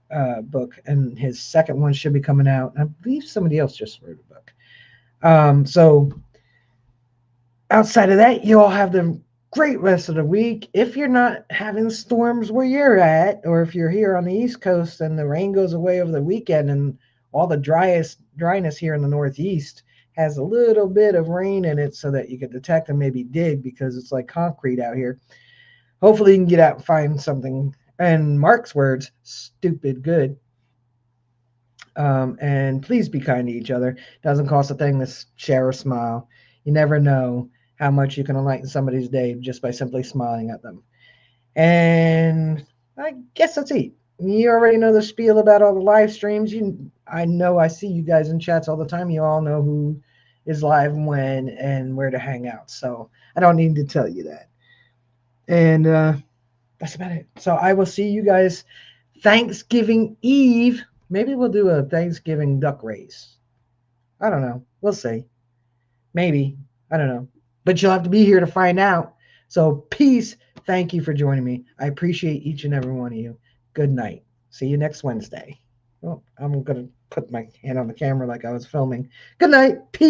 book, and his second one should be coming out. I believe somebody else just wrote a book. So outside of that, you all have the great rest of the week. If you're not having storms where you're at, or if you're here on the East Coast and the rain goes away over the weekend and all the dryness here in the Northeast has a little bit of rain in it so that you can detect and maybe dig because it's like concrete out here. Hopefully you can get out and find something, and Mark's words, stupid good. And please be kind to each other. Doesn't cost a thing to share a smile. You never know how much you can enlighten somebody's day just by simply smiling at them. And I guess that's it. You already know the spiel about all the live streams. I know I see you guys in chats all the time. You all know who is live when and where to hang out. So I don't need to tell you that. And that's about it. So I will see you guys Thanksgiving Eve. Maybe we'll do a Thanksgiving duck race. I don't know. We'll see. Maybe. I don't know. But you'll have to be here to find out. So peace. Thank you for joining me. I appreciate each and every one of you. Good night. See you next Wednesday. Oh, I'm going to put my hand on the camera like I was filming. Good night. Peace.